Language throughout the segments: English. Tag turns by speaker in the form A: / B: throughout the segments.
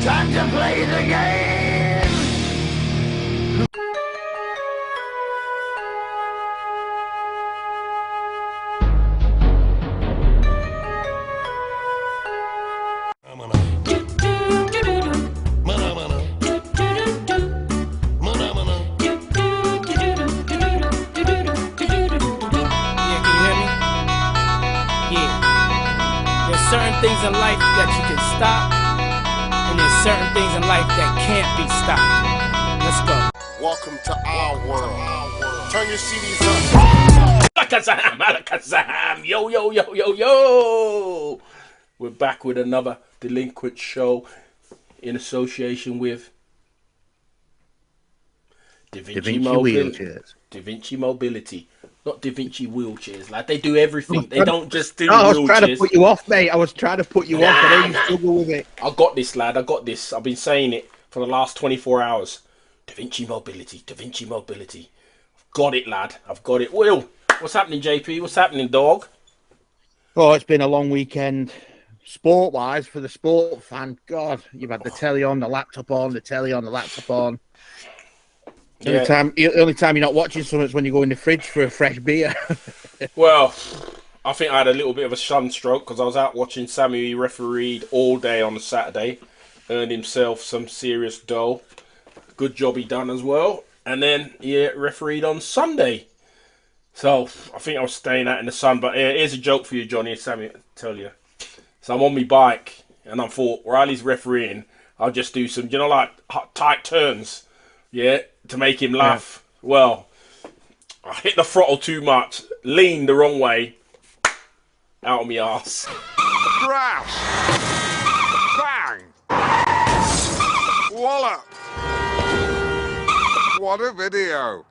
A: Time to play the game!
B: Certain things in life that you can stop, and there's certain things in life that can't be stopped. Let's go.
C: Welcome to our world. Turn your CDs up.
B: Alakazam! Yo, yo, yo, yo, yo! We're back with another Delinquent show in association with Da Vinci
D: wheelchairs.
B: Da Vinci Mobility. Not Da Vinci wheelchairs. Like, they do everything. They don't just do
D: wheelchairs. I was
B: wheelchairs.
D: trying to put you off, mate. I was trying to put you off. I know you struggle with it.
B: I got this, lad. I got this. I've been saying it for the last 24 hours. Da Vinci Mobility. Da Vinci Mobility. I've got it, lad. I've got it. Will, what's happening, JP? What's happening, dog?
D: Oh, it's been a long weekend. Sport-wise, for the sport fan, God, you've had the telly on, the laptop on, the telly on, the laptop on.
B: Yeah.
D: The only time you're not watching something is when you go in the fridge for a fresh beer.
B: Well, I think I had a little bit of a sunstroke because I was out watching Sammy. He refereed all day on a Saturday. Earned himself some serious dough. Good job he done as well. And then he refereed on Sunday. So I think I was staying out in the sun. But here's a joke for you, Johnny and Sammy, I'll tell you. So I'm on my bike and I thought, while he's refereeing, I'll just do some, like tight turns. Yeah, to make him laugh. Yeah. Well, I hit the throttle too much, leaned the wrong way, out of my arse.
C: Crash! Bang! Wallop! What a video!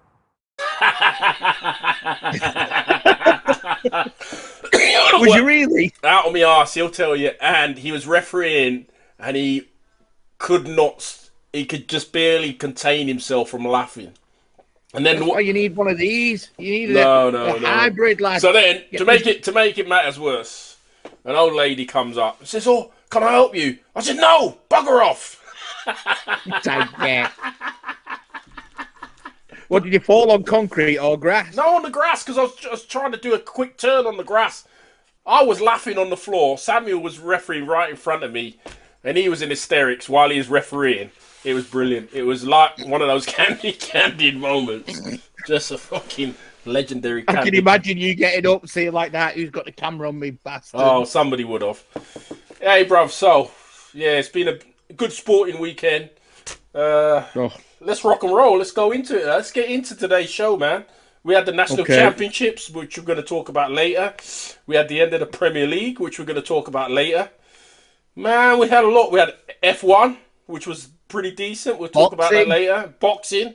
D: Was you really?
B: Out of my arse, he'll tell you. And he was refereeing, and he could not. He could just barely contain himself from laughing. And then
D: that's why you need one of these. You need
B: a
D: hybrid, lad.
B: So then, to make it matters worse, an old lady comes up and says, "Oh, can I help you?" I said, "No, bugger off."
D: What, did you fall on concrete or grass?
B: No, on the grass, because I was trying to do a quick turn on the grass. I was laughing on the floor. Samuel was refereeing right in front of me, and he was in hysterics while he was refereeing. It was brilliant. It was like one of those candid moments. Just a fucking legendary.
D: I can imagine you getting up, saying like that, "Who's got the camera on me, bastard?"
B: Oh, somebody would have. Hey, bruv. So, yeah, it's been a good sporting weekend. Let's rock and roll. Let's go into it. Let's get into today's show, man. We had the National Championships, which we're going to talk about later. We had the end of the Premier League, which we're going to talk about later. Man, we had a lot. We had F1, which was pretty decent. We'll talk about that later. Boxing.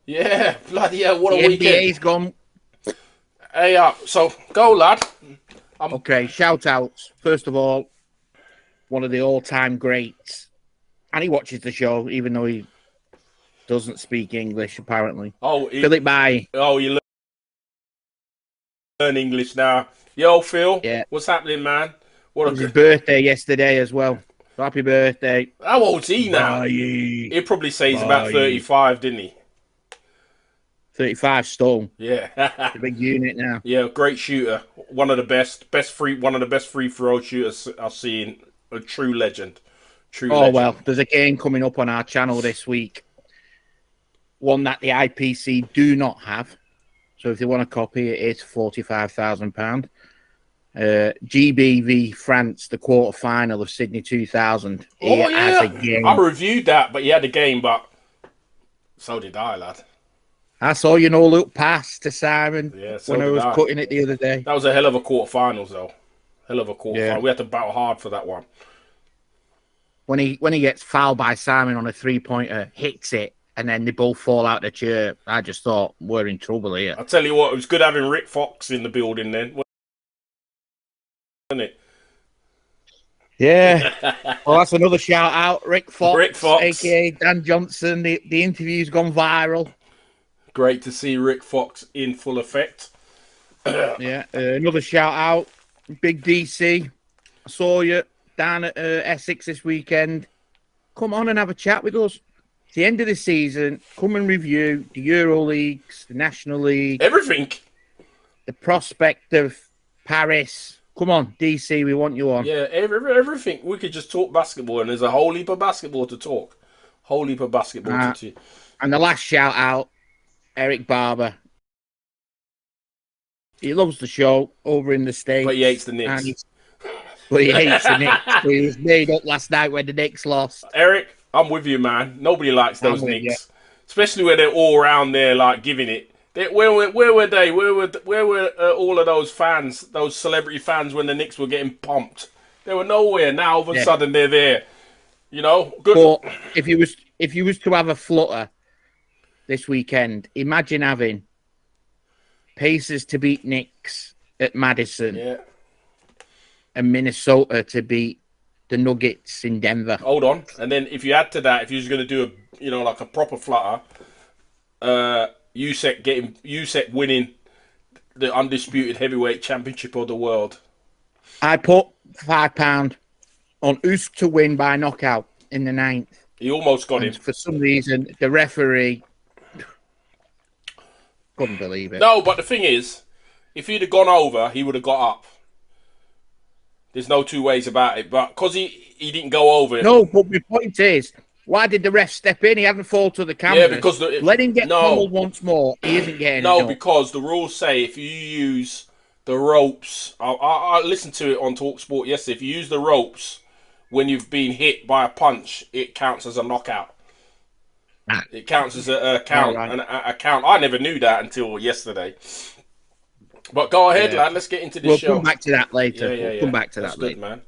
B: Yeah, bloody hell, what a weekend.
D: NBA's gone.
B: Hey, so go, lad.
D: Okay, shout outs. First of all, one of the all-time greats. And he watches the show, even though he doesn't speak English, apparently.
B: Oh,
D: Philip Bye.
B: Oh, you learn English now. Yo, Phil.
D: Yeah.
B: What's happening, man?
D: It was his birthday yesterday as well. Happy birthday.
B: How old's he now?
D: Bye.
B: He'd probably say he's about 35, didn't he?
D: 35 stone.
B: Yeah.
D: A big unit now.
B: Yeah, great shooter. One of the best free throw shooters I've seen. A true legend. Legend.
D: Well, there's a game coming up on our channel this week. One that the IPC do not have. So if they want a copy, it is £45,000. GBV France, the quarter-final of Sydney 2000.
B: Oh, yeah. I reviewed that, but he had a game, but so did I, lad.
D: I saw you know look pass to Simon
B: so
D: when I was putting it the other day.
B: That was a hell of a quarter-finals, though. Hell of a quarter-final. We had to battle hard for that one.
D: When he gets fouled by Simon on a three-pointer, hits it, and then they both fall out the chair, I just thought, we're in trouble here.
B: I'll tell you what, it was good having Rick Fox in the building then. Wasn't it?
D: Yeah. Well, that's another shout-out. Rick Fox, a.k.a. Dan Johnson. The interview's gone viral.
B: Great to see Rick Fox in full effect.
D: Yeah. Another shout-out. Big DC. I saw you down at Essex this weekend. come on and have a chat with us. It's the end of the season. Come and review the Euro Leagues, the National League,
B: Everything.
D: the prospect of Paris. Come on, DC, we want you on.
B: Yeah, everything. We could just talk basketball, and there's a whole heap of basketball to talk. Whole heap of basketball to.
D: And the last shout out, Eric Barber. He loves the show over in the States.
B: But he hates the Knicks.
D: But he hates the Knicks. But he was made up last night when the Knicks lost.
B: Eric, I'm with you, man. Nobody likes those Knicks. Especially when they're all around there, like, giving it. Where were they? Where were all of those fans, those celebrity fans, when the Knicks were getting pumped? They were nowhere. Now, all of a sudden, they're there. You know? Good.
D: But if you was to have a flutter this weekend, imagine having Pacers to beat Knicks at Madison and Minnesota to beat the Nuggets in Denver.
B: Hold on. And then if you add to that, if you're just going to do like a proper flutter, USEC winning the undisputed heavyweight championship of the world.
D: I put £5 on Usyk to win by knockout in the 9th.
B: He almost got him.
D: For some reason, the referee couldn't believe it.
B: No, but the thing is, if he'd have gone over, he would have got up. There's no two ways about it. But because he didn't go over it.
D: No, but my point is, why did the ref step in? He hadn't fallen to the camera.
B: Yeah, because
D: let him get pummeled once more. He isn't getting
B: No,
D: it
B: because the rules say if you use the ropes, I listened to it on TalkSport yesterday. If you use the ropes when you've been hit by a punch, it counts as a knockout. It counts as a count.
D: Right.
B: A count. I never knew that until yesterday. But go ahead, lad. Let's get into this show.
D: We'll come back to that later. We'll come back to that later. Man.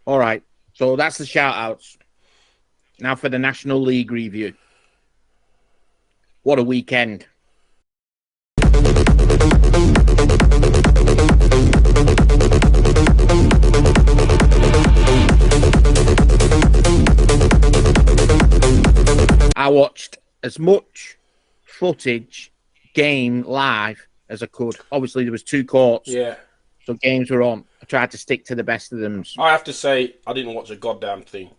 D: All right. So that's the shout-outs. Now for the National League review. What a weekend. I watched as much footage, game live as I could. Obviously, there was 2 courts.
B: Yeah.
D: So games were on. I tried to stick to the best of them.
B: I have to say, I didn't watch a goddamn thing.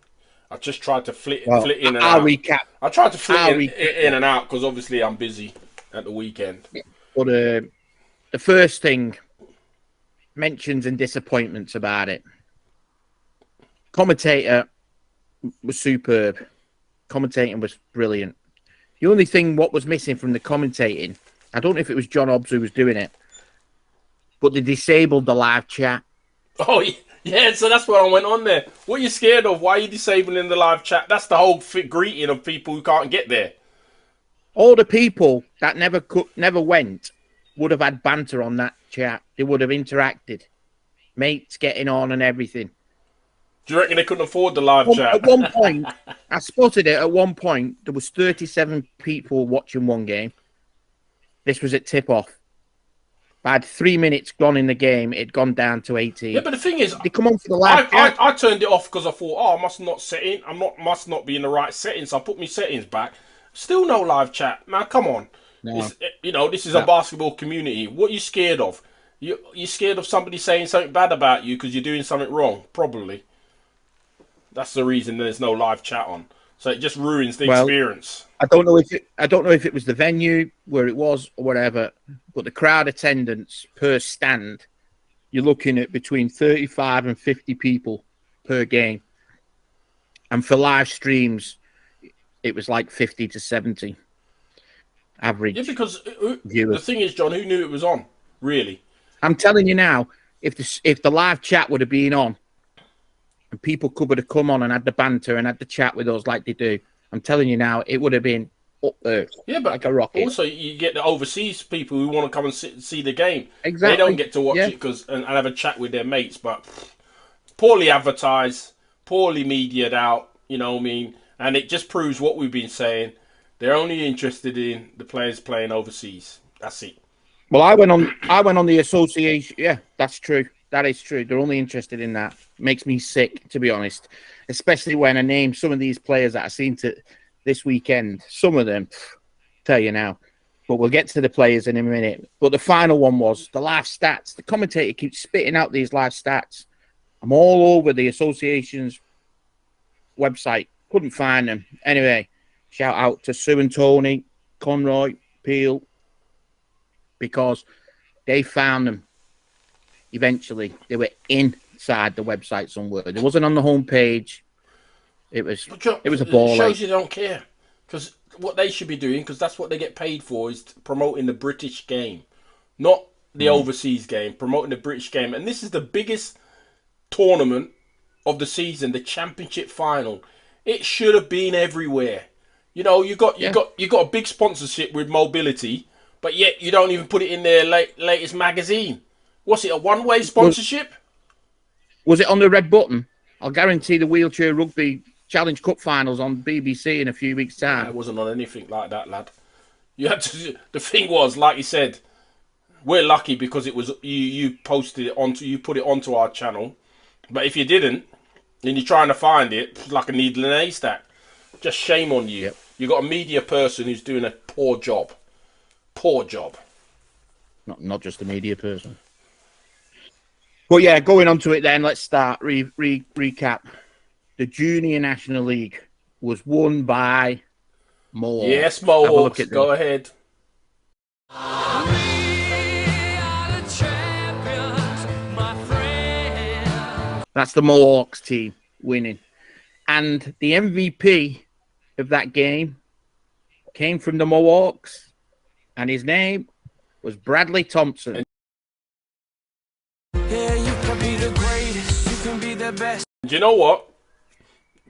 B: I just tried to flit in and out.
D: I'll recap.
B: I tried to flit in and out because obviously I'm busy at the weekend.
D: But the first thing, mentions and disappointments about it. Commentator was superb. Commentating was brilliant. The only thing what was missing from the commentating, I don't know if it was John Hobbs who was doing it, but they disabled the live chat.
B: Oh, yeah, so that's what I went on there. What are you scared of? Why are you disabling the live chat? That's the whole greeting of people who can't get there.
D: All the people that never went would have had banter on that chat. They would have interacted. Mates getting on and everything.
B: Do you reckon they couldn't afford the live chat?
D: At one point, I spotted it. At one point, there was 37 people watching one game. This was at tip-off. I had 3 minutes gone in the game. It'd gone down to 18.
B: Yeah, but the thing is,
D: they come on for the live chat.
B: I turned it off because I thought, I must not be in the right settings. So I put my settings back. Still no live chat. Now, come on. No. This is a basketball community. What are you scared of? You're scared of somebody saying something bad about you because you're doing something wrong? Probably. That's the reason there's no live chat on. So it just ruins the experience.
D: I don't know if it was the venue where it was or whatever, but the crowd attendance per stand, you're looking at between 35 and 50 people per game. And for live streams, it was like 50 to 70 average.
B: Yeah, because
D: viewers.
B: The thing is, John, who knew it was on? Really?
D: I'm telling you now, if the live chat would have been on, and people could have come on and had the banter and had the chat with us like they do, I'm telling you now, it would have been up there. Yeah, but like a rocket.
B: Also, you get the overseas people who want to come and see the game.
D: Exactly.
B: They don't get to watch it and have a chat with their mates, but poorly advertised, poorly mediated out, you know what I mean? And it just proves what we've been saying. They're only interested in the players playing overseas. That's it.
D: Well, I went on the association. Yeah, that's true. That is true. They're only interested in that. Makes me sick, to be honest. Especially when I name some of these players that I've seen this weekend. Some of them, tell you now. But we'll get to the players in a minute. But the final one was the live stats. The commentator keeps spitting out these live stats. I'm all over the association's website couldn't find them. Anyway, shout out to Sue and Tony, Conroy, Peel, because they found them. Eventually, they were inside the website somewhere. It wasn't on the homepage. It was a ball.
B: It shows you don't care, because what they should be doing, because that's what they get paid for, is promoting the British game, not the overseas game. Promoting the British game, and this is the biggest tournament of the season, the championship final. It should have been everywhere. You know, you got a big sponsorship with Mobility, but yet you don't even put it in their latest magazine. What's it, a one-way sponsorship?
D: Was it on the red button? I'll guarantee the Wheelchair Rugby Challenge Cup finals on BBC in a few weeks' time.
B: It wasn't on anything like that, lad. You had to. The thing was, like you said, we're lucky because it was you posted it onto, you put it onto our channel. But if you didn't, and you're trying to find it, it's like a needle in a haystack. Just shame on you. Yep. You got a media person who's doing a poor job. Poor job.
D: Not just a media person. But yeah, going on to it then, let's start. Recap. The Junior National League was won by Mohawks.
B: Yes, Mohawks. Go ahead.
D: That's the Mohawks team winning. And the MVP of that game came from the Mohawks, and his name was Bradley Thompson.
A: Yeah, you can be the greatest, you can be the best.
B: Do you know what?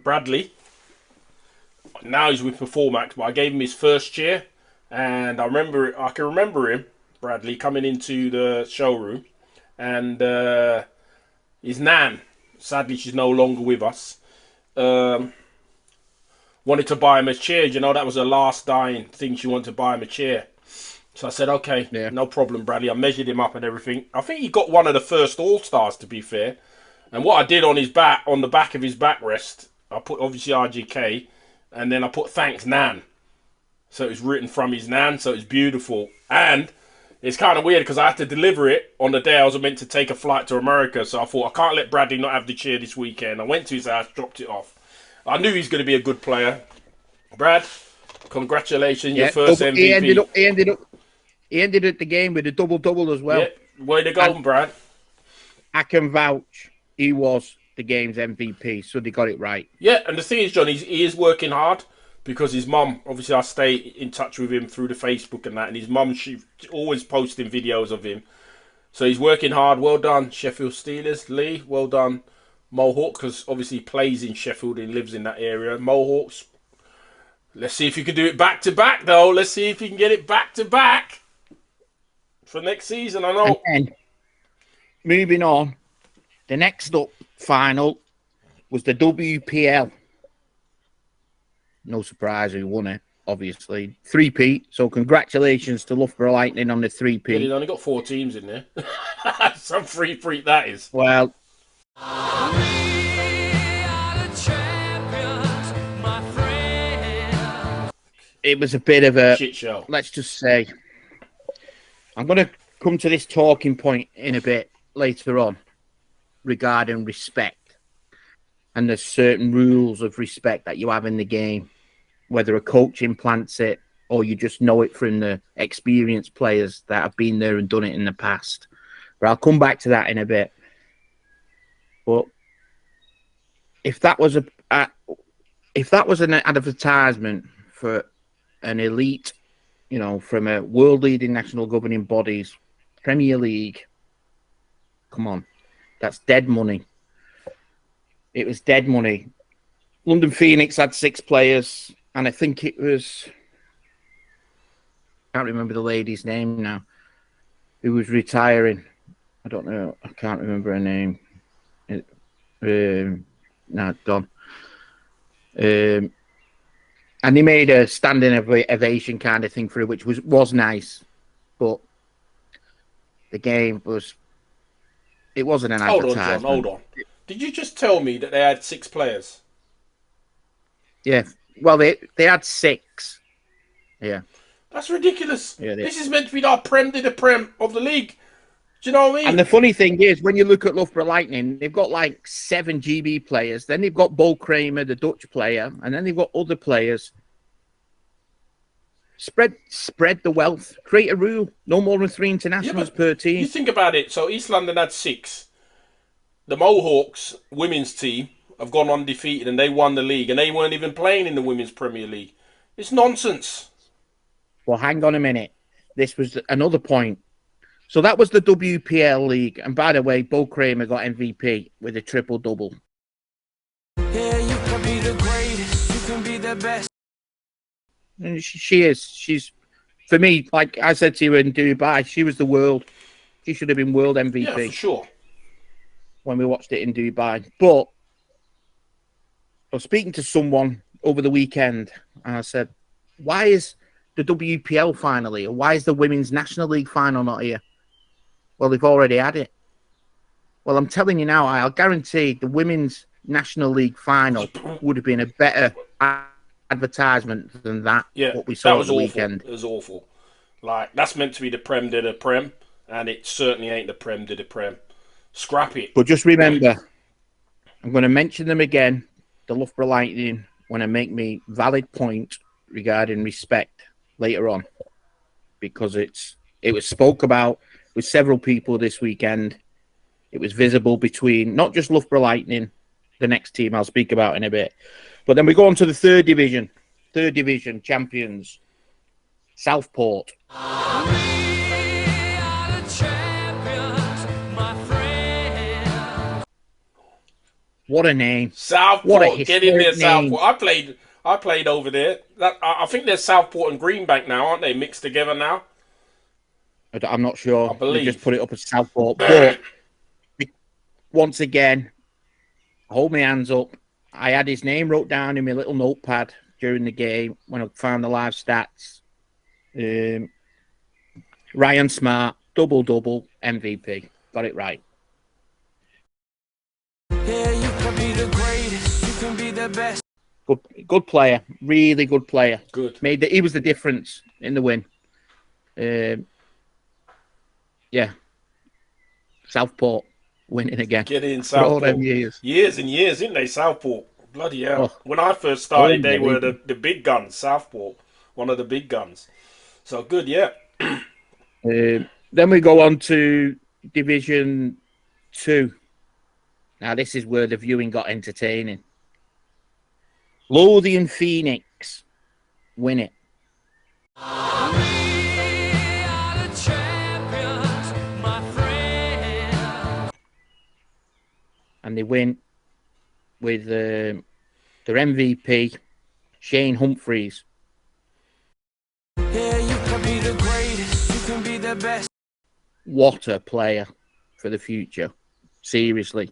B: Bradley, now he's with Performax, but I gave him his first year, and I can remember him, Bradley, coming into the showroom, and his nan, sadly she's no longer with us, wanted to buy him a chair. You know, that was her last dying thing. She wanted to buy him a chair. So I said, okay, no problem, Bradley. I measured him up and everything. I think he got one of the first All-Stars, to be fair. And what I did on his back, on the back of his backrest, I put obviously RGK, and then I put thanks Nan. So it was written from his Nan, so it's beautiful. And it's kind of weird because I had to deliver it on the day I was meant to take a flight to America. So I thought, I can't let Bradley not have the chair this weekend. I went to his house, dropped it off. I knew he was going to be a good player. Brad, congratulations, your first MVP.
D: He ended the game with a double-double as well.
B: Yeah, way to go, Brad.
D: I can vouch he was the game's MVP, so they got it right.
B: Yeah, and the thing is, John, he is working hard because his mum, obviously I stay in touch with him through the Facebook and that, and his mum, she always posting videos of him. So he's working hard. Well done, Sheffield Steelers. Lee, well done, Mohawk, because obviously he plays in Sheffield and lives in that area. Mohawks, let's see if you can do it back-to-back, though. Let's see if you can get it back-to-back for next season, I know.
D: And then, moving on, the next up final was the WPL. No surprise who won it, obviously. 3-peat, so congratulations to Loughborough Lightning on the 3-peat.
B: Yeah, he's only got 4 teams in there. Some 3-peat that is.
D: Well, it was a bit of a
B: shit show.
D: Let's just say, I'm going to come to this talking point in a bit later on regarding respect. And there's certain rules of respect that you have in the game, whether a coach implants it or you just know it from the experienced players that have been there and done it in the past. But I'll come back to that in a bit. But if that was an advertisement for an elite, you know, from a world-leading national governing bodies, Premier League, come on, that's dead money. It was dead money. London Phoenix had 6 players, and I think it was, I can't remember the lady's name now, who was retiring. I don't know. I can't remember her name. No, gone. And they made a standing ovation kind of thing for it, which was nice. But the game was, it wasn't an advertisement.
B: Hold on, John, hold on. Did you just tell me that they had 6 players?
D: Yeah. Well, they had 6. Yeah.
B: That's ridiculous.
D: Yeah,
B: this is meant to be our Prem de the Prem of the league. Do you know what I mean?
D: And the funny thing is, when you look at Loughborough Lightning, they've got like 7 GB players. Then they've got Bo Kramer, the Dutch player, and then they've got other players. Spread the wealth. Create a rule. No more than 3 internationals per team.
B: You think about it. So East London had 6. The Mohawks women's team have gone undefeated and they won the league, and they weren't even playing in the Women's Premier League. It's nonsense.
D: Well, hang on a minute. This was another point. So that was the WPL League. And by the way, Bo Kramer got MVP with a triple-double.
A: Yeah, you can be the greatest, you can be the best.
D: And she is. She's, for me, like I said to you in Dubai, she was the world. She should have been world MVP.
B: Yeah, for sure.
D: When we watched it in Dubai. But I was speaking to someone over the weekend, and I said, why is the WPL final here? Why is the Women's National League final not here? Well, they've already had it. Well, I'm telling you now, I'll guarantee the Women's National League final would have been a better advertisement than that.
B: Yeah,
D: what we saw
B: that was
D: on the
B: awful.
D: weekend.
B: It was awful. Like, that's meant to be the Prem de la Prem, and it certainly ain't the Prem de la Prem. Scrap it.
D: But just remember, I'm going to mention them again, the Loughborough Lightning, when I make me valid point regarding respect later on, because it was spoke about with several people this weekend. It was visible between not just Loughborough Lightning, the next team I'll speak about in a bit, but then we go on to the third division champions, Southport. What a name!
B: Southport,
D: what a
B: get in there,
D: name.
B: Southport. I played over there. I think they're Southport and Greenbank now, aren't they? Mixed together now.
D: I'm not sure.
B: I believe.
D: They just put it up as Southport. But once again, hold my hands up. I had his name wrote down in my little notepad during the game when I found the live stats. Ryan Smart, double, MVP. Got it right.
A: Yeah, you can be the greatest, you can be the best.
D: Good player. Really good player.
B: Good.
D: He was the difference in the win. Yeah. Southport winning again.
B: Get in, Southport.
D: For all them years.
B: Years and years, didn't they, Southport? Bloody hell. Oh. When I first started, they were the big guns, Southport. One of the big guns. So good, yeah.
D: Then we go on to Division 2. Now, this is where the viewing got entertaining. Lothian Phoenix win it. And they win with their MVP, Shane Humphreys.
A: Yeah, you can be the greatest, you can be the best.
D: What a player for the future. Seriously.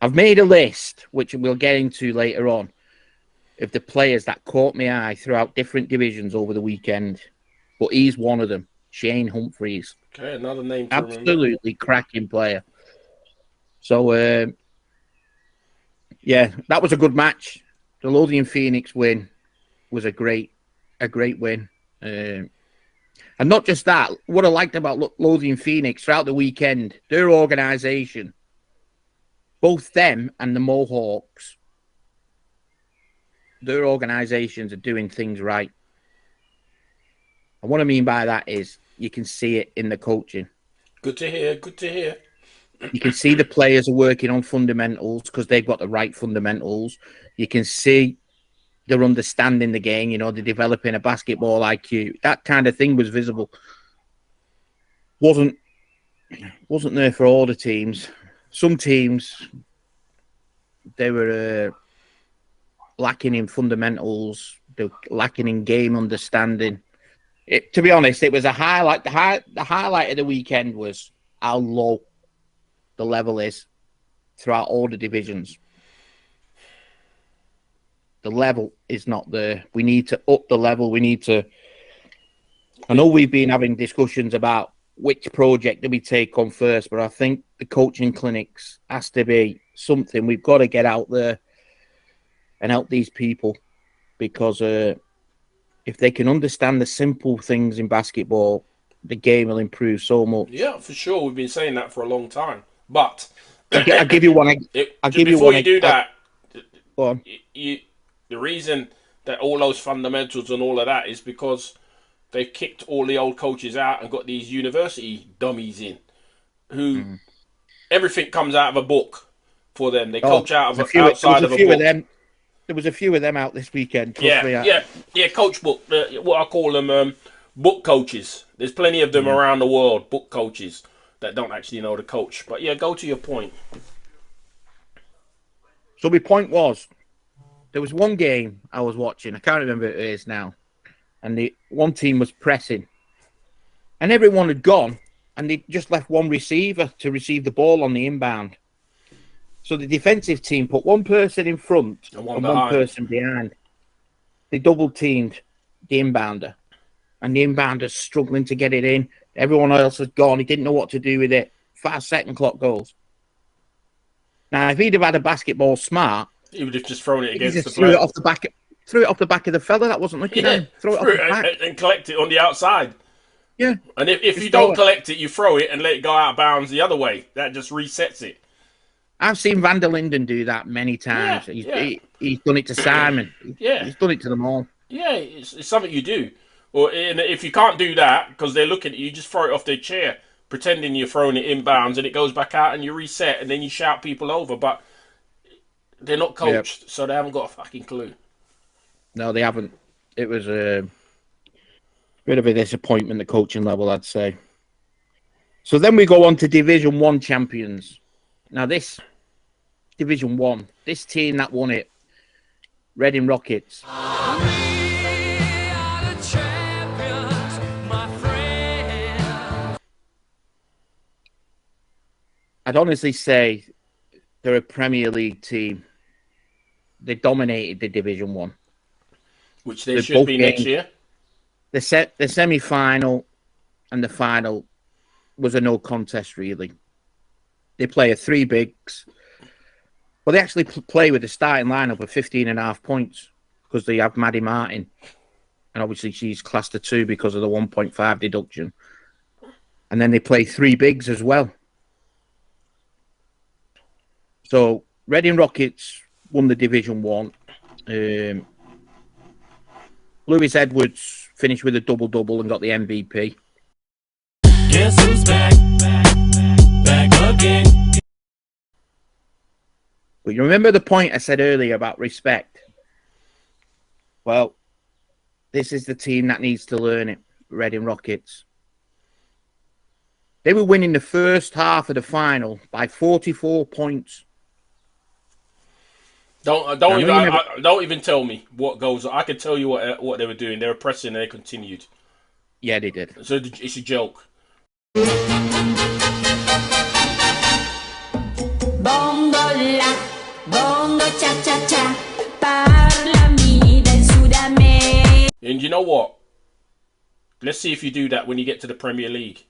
D: I've made a list, which we'll get into later on, of the players that caught my eye throughout different divisions over the weekend. But he's one of them, Shane Humphreys.
B: Okay, another name to
D: Absolutely
B: remember.
D: Cracking player. So, yeah, that was a good match. The Lothian Phoenix win was a great win. And not just that, what I liked about Lothian Phoenix throughout the weekend, their organisation, both them and the Mohawks, their organisations are doing things right. And what I mean by that is you can see it in the coaching.
B: Good to hear, good to hear.
D: You can see the players are working on fundamentals because they've got the right fundamentals. You can see they're understanding the game, you know, they're developing a basketball IQ. That kind of thing was visible. Wasn't there for all the teams. Some teams, they were lacking in fundamentals. They were lacking in game understanding. To be honest, it was a highlight. The highlight of the weekend was how low the level is throughout all the divisions. The level is not there. We need to up the level. We need to... I know we've been having discussions about which project do we take on first, but I think the coaching clinics has to be something. We've got to get out there and help these people because if they can understand the simple things in basketball, the game will improve so much.
B: Yeah, for sure. We've been saying that for a long time. But
D: I'll give you one. I'll give you
B: before
D: one.
B: you do that,
D: Go on.
B: the reason that all those fundamentals and all of that is because they've kicked all the old coaches out and got these university dummies in who everything comes out of a book for them. They coach out of outside of a book.
D: There was a few of them out this weekend. Trust me.
B: Yeah. Coach book. What I call them, book coaches. There's plenty of them around the world. Book coaches that don't actually know the coach. But yeah, go to your point.
D: So my point was, there was one game I was watching. I can't remember who it is now, and the one team was pressing, and everyone had gone, and they just left one receiver to receive the ball on the inbound. So the defensive team put one person in front and one person behind. They double teamed the inbounder, and the inbounder's struggling to get it in. Everyone else had gone. He didn't know what to do with it. 5-second clock goes. Now, if he'd have had a basketball smart,
B: he would have just thrown it against the
D: threw it off the back. Threw it off the back of the fella that wasn't looking at him. Throw it off the back
B: and collect it on the outside.
D: Yeah.
B: And if you don't collect it, you throw it and let it go out of bounds the other way. That just resets it.
D: I've seen Van der Linden do that many times. He's done it to Simon. He's done it to them all.
B: Yeah, it's something you do. Or if you can't do that because they're looking at you, just throw it off their chair, pretending you're throwing it inbounds, and it goes back out, and you reset, and then you shout people over. But they're not coached, so they haven't got a fucking clue.
D: No, they haven't. It was a bit of a disappointment, the coaching level, I'd say. So then we go on to Division 1 champions. Now this Division 1, this team that won it, Reading Rockets. I'd honestly say they're a Premier League team. They dominated the Division 1.
B: Which they should be next year.
D: The semi-final and the final was a no contest, really. They play a 3 bigs. Well, they actually play with a starting lineup of 15.5 points because they have Maddie Martin. And obviously she's classed a 2 because of the 1.5 deduction. And then they play 3 bigs as well. So, Reading Rockets won the Division 1. Lewis Edwards finished with a double-double and got the MVP.
A: Guess who's back? Back again.
D: But you remember the point I said earlier about respect? Well, this is the team that needs to learn it, Reading Rockets. They were winning the first half of the final by 44 points.
B: Don't even tell me what goes on. I can tell you what they were doing. They were pressing and they continued.
D: Yeah, they did.
B: So it's a joke.
E: Bongola, bongo cha cha cha, parlami del Sud America.
B: And you know what? Let's see if you do that when you get to the Premier League.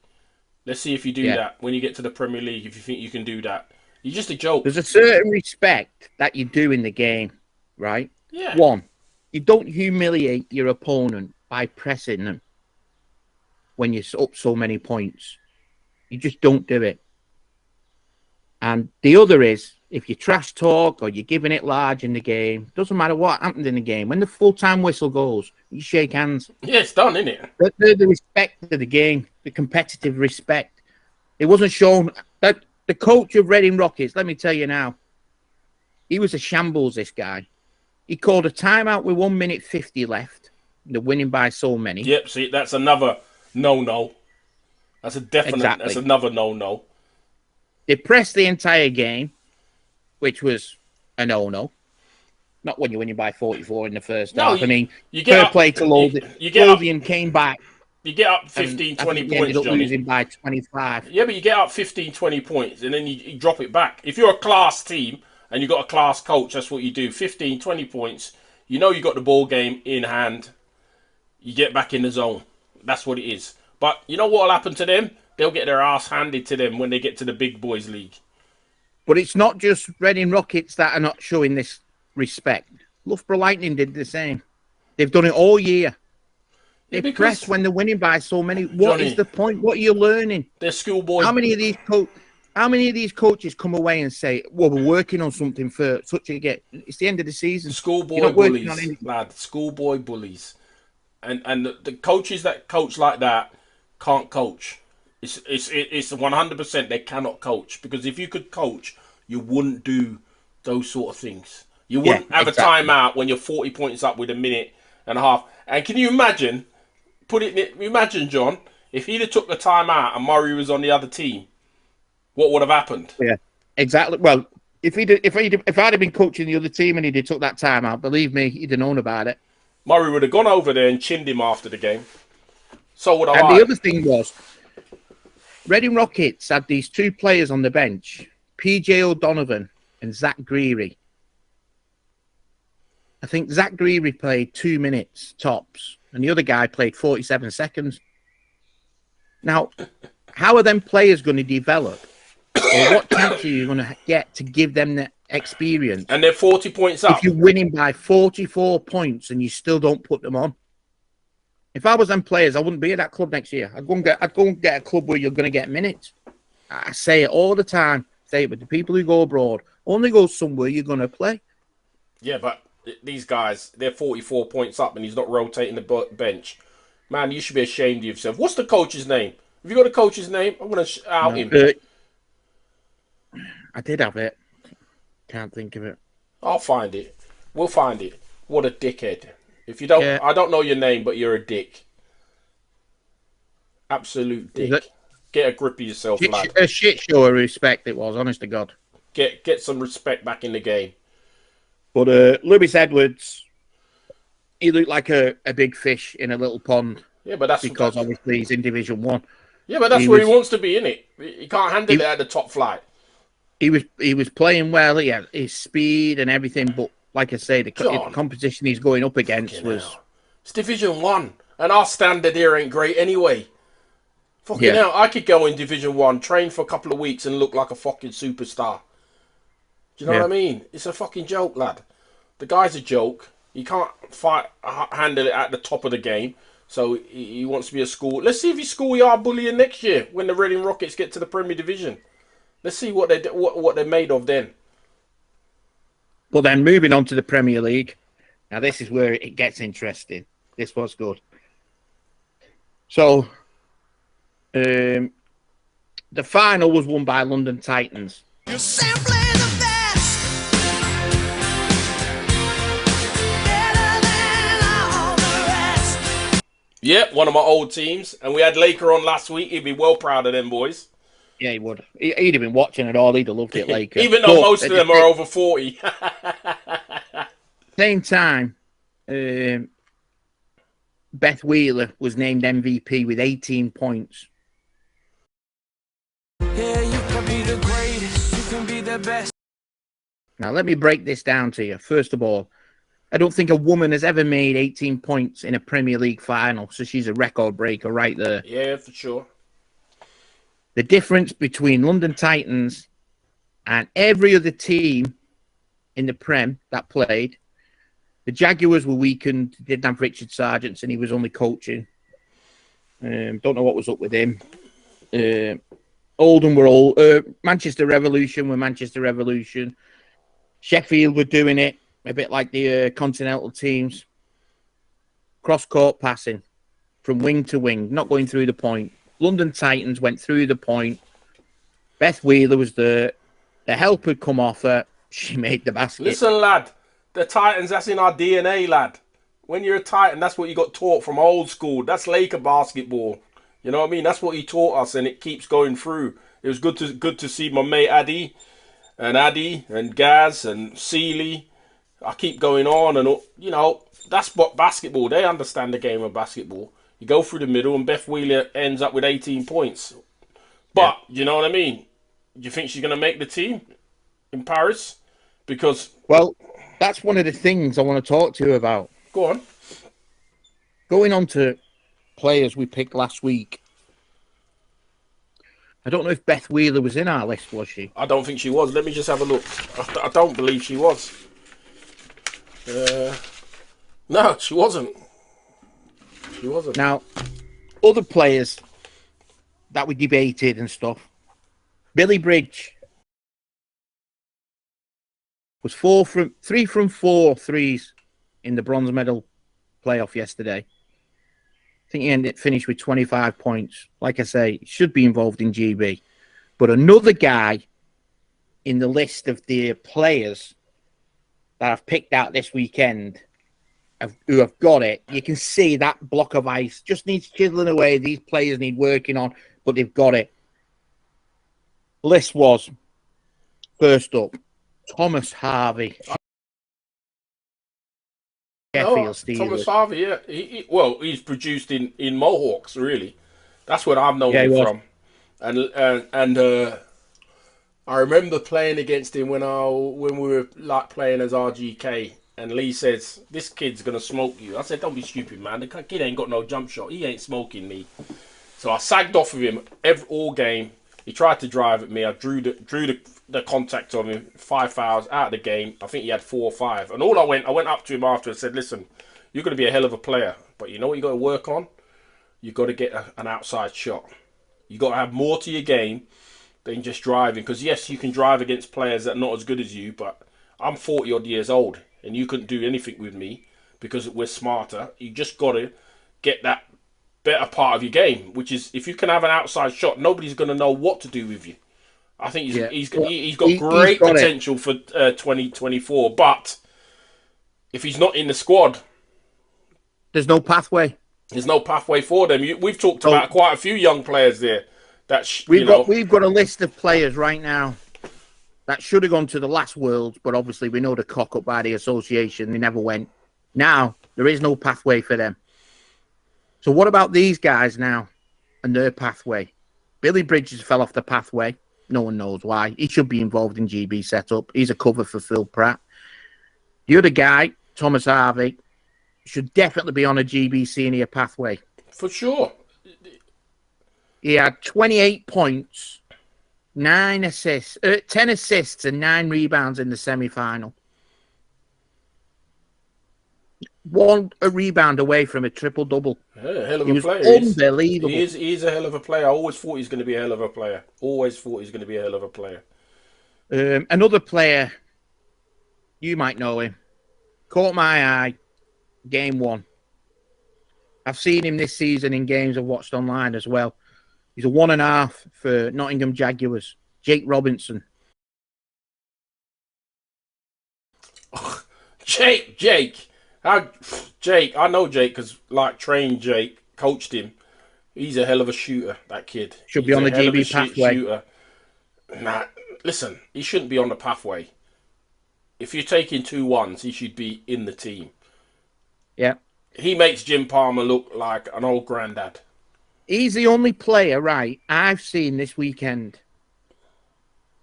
B: Let's see if you do that when you get to the Premier League, if you think you can do that. You're just a joke.
D: There's a certain respect that you do in the game, right?
B: Yeah.
D: 1, you don't humiliate your opponent by pressing them when you're up so many points. You just don't do it. And the other is, if you trash talk or you're giving it large in the game, doesn't matter what happened in the game. When the full-time whistle goes, you shake hands.
B: Yeah, it's done, isn't it?
D: They're the respect of the game, the competitive respect. It wasn't shown that the coach of Reading Rockets, let me tell you now, he was a shambles, this guy. He called a timeout with 1 minute 50 left. They're winning by so many.
B: Yep, see, that's another no-no. That's a definite,
D: Exactly.
B: That's another no-no.
D: They pressed the entire game, which was a no-no. Not when you're winning by 44 in the first half. I mean, fair play to Lothian came back.
B: You get up 15, 20 points,
D: ended up
B: Johnny.
D: losing by 25.
B: Yeah, but you get up 15, 20 points, and then you drop it back. If you're a class team and you've got a class coach, that's what you do. 15, 20 points. You know you got the ball game in hand. You get back in the zone. That's what it is. But you know what will happen to them? They'll get their ass handed to them when they get to the big boys league.
D: But it's not just Reading Rockets that are not showing this respect. Loughborough Lightning did the same. They've done it all year. They
B: Because-
D: press when they're winning by so many. What
B: Johnny,
D: is the point? What are you learning?
B: they're schoolboy.
D: How many of these coaches come away and say, "Well, we're working on something for such a get"? It's the end of the season.
B: Schoolboy
D: You're not working on
B: bullies,
D: anything.
B: lad. Schoolboy bullies. And the coaches that coach like that can't coach. It's 100% they cannot coach, because if you could coach, you wouldn't do those sort of things. You wouldn't have
D: exactly.
B: a timeout when you're 40 points up with a minute and a half. And can you imagine? Imagine, John, if he'd have took the timeout and Murray was on the other team, what would have happened?
D: Yeah, exactly. Well, if I'd have been coaching the other team and he'd have took that time out, believe me, he'd have known about it.
B: Murray would have gone over there and chinned him after the game. So would I.
D: And the other thing was, Reading Rockets had these two players on the bench, PJ O'Donovan and Zach Greery. I think Zach Greery played 2 minutes tops, and the other guy played 47 seconds. Now, how are them players going to develop? Or what chance are you going to get to give them the experience?
B: And they're 40 points up.
D: If you're winning by 44 points and you still don't put them on. If I was them players, I wouldn't be at that club next year. I'd go and get a club where you're going to get minutes. I say it all the time. Say it with the people who go abroad. Only go somewhere you're going to play.
B: Yeah, but these guys, they're 44 points up and he's not rotating the bench. Man, you should be ashamed of yourself. What's the coach's name? Have you got a coach's name? I'm going to out him.
D: I did have it. Can't think of it.
B: I'll find it. We'll find it. What a dickhead. If you don't,
D: Yeah.
B: I don't know your name, but you're a dick. Absolute dick. Get a grip of yourself, lad.
D: A shit show of respect it was, honest to God.
B: Get some respect back in the game.
D: But Lewis Edwards, he looked like a big fish in a little pond.
B: Yeah, but that's
D: because obviously he's in Division 1.
B: Yeah, but that's where he wants to be, innit? He can't handle it at the top flight.
D: He was playing well. He had his speed and everything, but like I say, the competition he's going up against was...
B: It's Division 1, and our standard here ain't great anyway. Fucking hell, I could go in Division 1, train for a couple of weeks and look like a fucking superstar. Do you know what I mean? It's a fucking joke, lad. The guy's a joke. He can't handle it at the top of the game, so he wants to be a school. Let's see if he's schoolyard bullying next year when the Reading Rockets get to the Premier Division. Let's see what they're made of then.
D: Well, then moving on to the Premier League. Now this is where it gets interesting. This was good. So, the final was won by London Titans.
A: You're simply the best. Better than all the rest.
B: Yeah, one of my old teams. And we had Laker on last week. He'd be well proud of them boys.
D: Yeah, he would. He'd have been watching it all. He'd have loved it, Laker.
B: Even though most of them are over 40.
D: Same time, Beth Wheeler was named MVP with 18 points.
A: Yeah, you can be the greatest. You can be the best.
D: Now, let me break this down to you. First of all, I don't think a woman has ever made 18 points in a Premier League final, so she's a record breaker right there.
B: Yeah, for sure.
D: The difference between London Titans and every other team in the Prem that played, the Jaguars were weakened, didn't have Richard Sargent, and he was only coaching. Don't know what was up with him. Oldham were all... Manchester Revolution were Manchester Revolution. Sheffield were doing it, a bit like the continental teams. Cross-court passing from wing to wing, not going through the point. London Titans went through the point. Beth Wheeler was there. The help had come off her. She made the basket.
B: Listen, lad. The Titans, that's in our DNA, lad. When you're a Titan, that's what you got taught from old school. That's Laker basketball. You know what I mean? That's what he taught us, and it keeps going through. It was good to see my mate Addy and Gaz and Seeley. I keep going on, and you know, that's what basketball. They understand the game of basketball. You go through the middle, and Beth Wheeler ends up with 18 points. But, you know what I mean? Do you think she's going to make the team in Paris? Because...
D: Well, that's one of the things I want to talk to you about.
B: Go on.
D: Going on to players we picked last week. I don't know if Beth Wheeler was in our list, was she?
B: I don't think she was. Let me just have a look. I don't believe she was. No, she wasn't. He wasn't.
D: Now, other players that we debated and stuff. Billy Bridge was 3 from 4 threes in the bronze medal playoff yesterday. I think he finished with 25 points. Like I say, he should be involved in GB. But another guy in the list of the players that I've picked out this weekend who have got it, you can see that block of ice just needs chiseling away. These players need working on, but they've got it. List was, first up, Thomas Harvey. Sheffield Steelers.
B: Thomas Harvey, yeah. He's produced in Mohawks, really. That's what I've known him from. And I remember playing against him when we were like playing as RGK, and Lee says, "This kid's gonna smoke you." I said, "Don't be stupid, man. The kid ain't got no jump shot. He ain't smoking me." So I sagged off of him all game. He tried to drive at me. I drew the contact on him. 5 fouls out of the game. I think he had 4 or 5. And I went up to him after and said, "Listen, you're going to be a hell of a player, but you know what you got to work on? You got to get an outside shot. You got to have more to your game than just driving. Because yes, you can drive against players that are not as good as you, but I'm 40 odd years old, and you couldn't do anything with me because we're smarter. You just got to get that better part of your game, which is if you can have an outside shot, nobody's going to know what to do with you." I think he's got great potential for 2024, but if he's not in the squad,
D: there's no pathway.
B: There's no pathway for them. We've talked about quite a few young players there.
D: We've got a list of players right now that should have gone to the last Worlds, but obviously we know the cock up by the association. They never went. Now there is no pathway for them. So what about these guys now and their pathway? Billy Bridges fell off the pathway. No one knows why. He should be involved in GB setup. He's a cover for Phil Pratt. The other guy, Thomas Harvey, should definitely be on a GB senior pathway.
B: For sure.
D: He had 28 points, 10 assists and 9 rebounds in the semi-final. A rebound away from a triple-double.
B: Yeah, a hell of
D: a
B: player.
D: Unbelievable.
B: He's a hell of a player. I always thought he's going to be a hell of a player.
D: Another player, you might know him, caught my eye, game 1. I've seen him this season in games I've watched online as well. He's a 1.5 for Nottingham Jaguars. Jake Robinson.
B: Jake. I know Jake because, trained Jake, coached him. He's a hell of a shooter, that kid.
D: Should be on the GB pathway.
B: Shooter. Nah, listen, he shouldn't be on the pathway. If you're taking 2-1s, he should be in the team.
D: Yeah.
B: He makes Jim Palmer look like an old granddad.
D: He's the only player, I've seen this weekend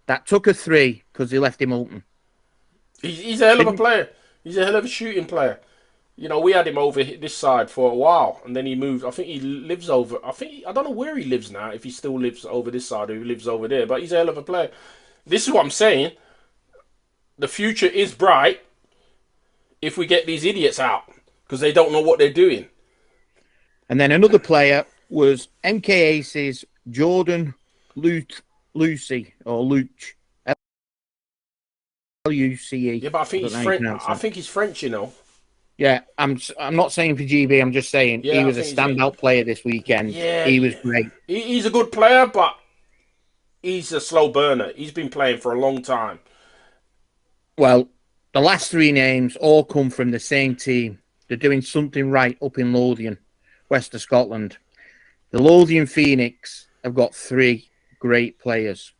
D: that took a 3 because they left him open.
B: He's a hell of a player. He's a hell of a shooting player. We had him over this side for a while, and then he moved. I think he lives over. I don't know where he lives now. If he still lives over this side or he lives over there, but he's a hell of a player. This is what I'm saying. The future is bright if we get these idiots out because they don't know what they're doing.
D: And then another player was MK Aces Jordan Lucy or Luce. Luce.
B: Yeah, but I think he's French. I think he's French,
D: Yeah, I'm not saying for GB. I'm just saying he was a standout player this weekend.
B: Yeah,
D: he was great.
B: He's a good player, but he's a slow burner. He's been playing for a long time.
D: Well, the last 3 names all come from the same team. They're doing something right up in Lothian, west of Scotland. The Lothian Phoenix have got 3 great players.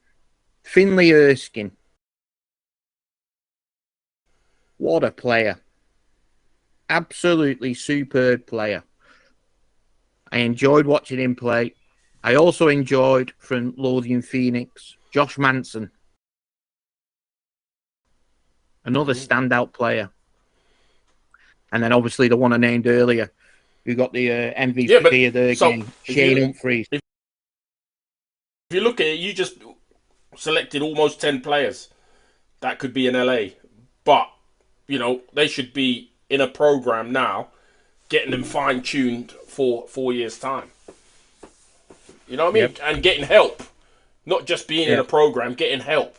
D: Finlay Erskine. What a player. Absolutely superb player. I enjoyed watching him play. I also enjoyed from Lothian Phoenix, Josh Manson. Another standout player. And then obviously the one I named earlier, who got the MVP of the game, Shane Humphreys.
B: If you look at it, you just selected almost 10 players that could be in LA. But, they should be in a program now getting them fine-tuned for 4 years' time. You know what I mean?
D: Yep.
B: And getting help. Not just being in a program, getting help.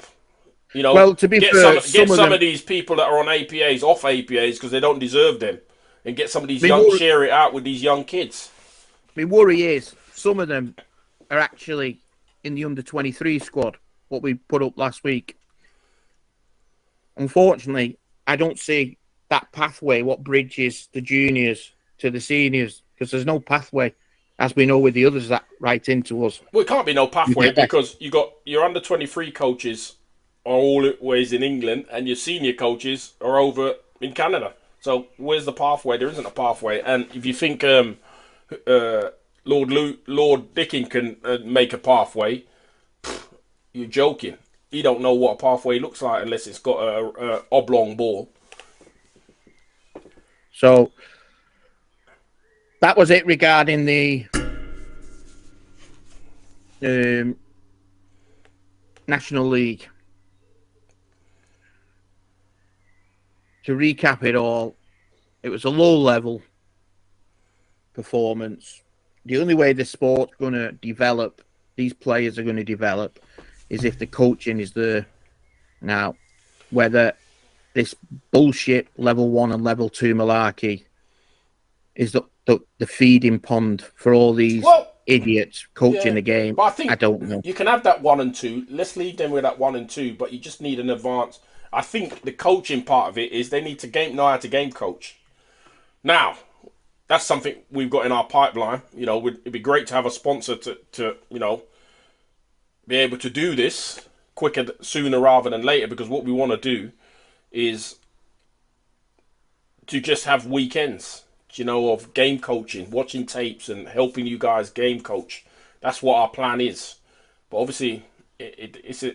B: You know,
D: Well, to be fair,
B: get some
D: them,
B: of these people that are on APAs off APAs because they don't deserve them, and get some of these share it out with these young kids.
D: My worry is some of them are actually in the under-23 squad, what we put up last week. Unfortunately, I don't see that pathway, what bridges the juniors to the seniors, because there's no pathway, as we know with the others that write into us.
B: Well, it can't be no pathway because you got your under-23 coaches are always in England, and your senior coaches are over in Canada. So where's the pathway? There isn't a pathway. And if you think Lord Dicking can make a pathway, you're joking. You don't know what a pathway looks like unless it's got a oblong ball.
D: So that was it regarding the National League. To recap it all, it was a low-level performance. The only way the sport's going to develop, these players are going to develop, is if the coaching is there. Now, whether this bullshit level 1 and level 2 malarkey is the feeding pond for all these idiots coaching the game,
B: but I
D: don't know.
B: You can have that 1 and 2. Let's leave them with that 1 and 2, but you just need an advance. I think the coaching part of it is they need to know how to game coach. Now, that's something we've got in our pipeline. You know, it'd be great to have a sponsor to you know, be able to do this sooner rather than later, because what we want to do is to just have weekends, you know, of game coaching, watching tapes and helping you guys game coach. That's what our plan is. But obviously, it's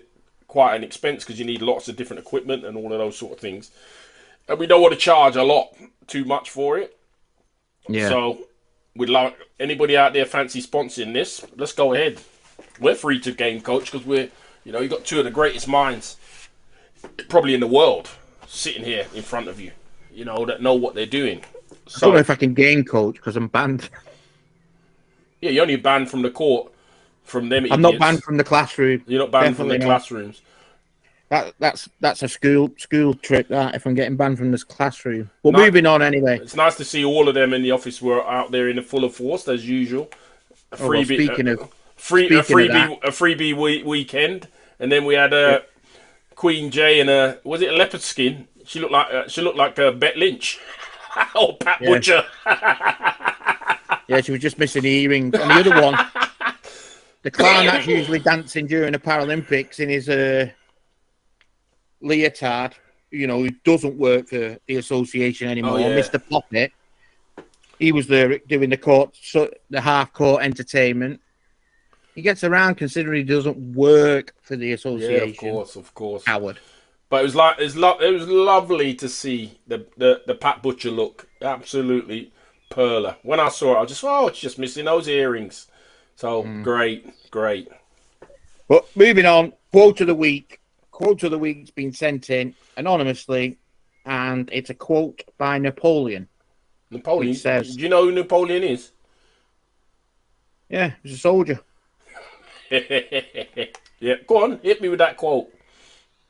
B: quite an expense because you need lots of different equipment and all of those sort of things. And we don't want to charge a lot too much for it.
D: Yeah.
B: So we'd like anybody out there fancy sponsoring this, let's go ahead. We're free to game coach because you've got two of the greatest minds probably in the world sitting here in front of you, you know, that know what they're doing. So,
D: I don't know if I can game coach because I'm banned.
B: Yeah, you're only banned from the court from them.
D: I'm not banned from the classroom.
B: You're not banned
D: Definitely
B: from the classrooms.
D: That's a school trick. That if I'm getting banned from this classroom. But moving on anyway.
B: It's nice to see all of them in the office were out there in the full of force as usual. A freebie weekend, and then we had Queen J in was it a leopard skin? She looked like Bet Lynch or Pat Butcher.
D: Yeah, she was just missing earrings. And the other one, the clown that's usually dancing during the Paralympics in his leotard, you know, who doesn't work for the association anymore, Mr. Poppet. He was there doing the half-court entertainment. He gets around considering he doesn't work for the association.
B: Yeah, of course.
D: Howard.
B: But it was lovely to see the Pat Butcher look. Absolutely perler. When I saw it, I was just, it's just missing those earrings. So great.
D: But moving on, quote of the week. Quote of the week's been sent in anonymously, and it's a quote by Napoleon.
B: Napoleon
D: says,
B: do you know who Napoleon is?
D: Yeah, he's a soldier.
B: Yeah, go on, hit me with that quote.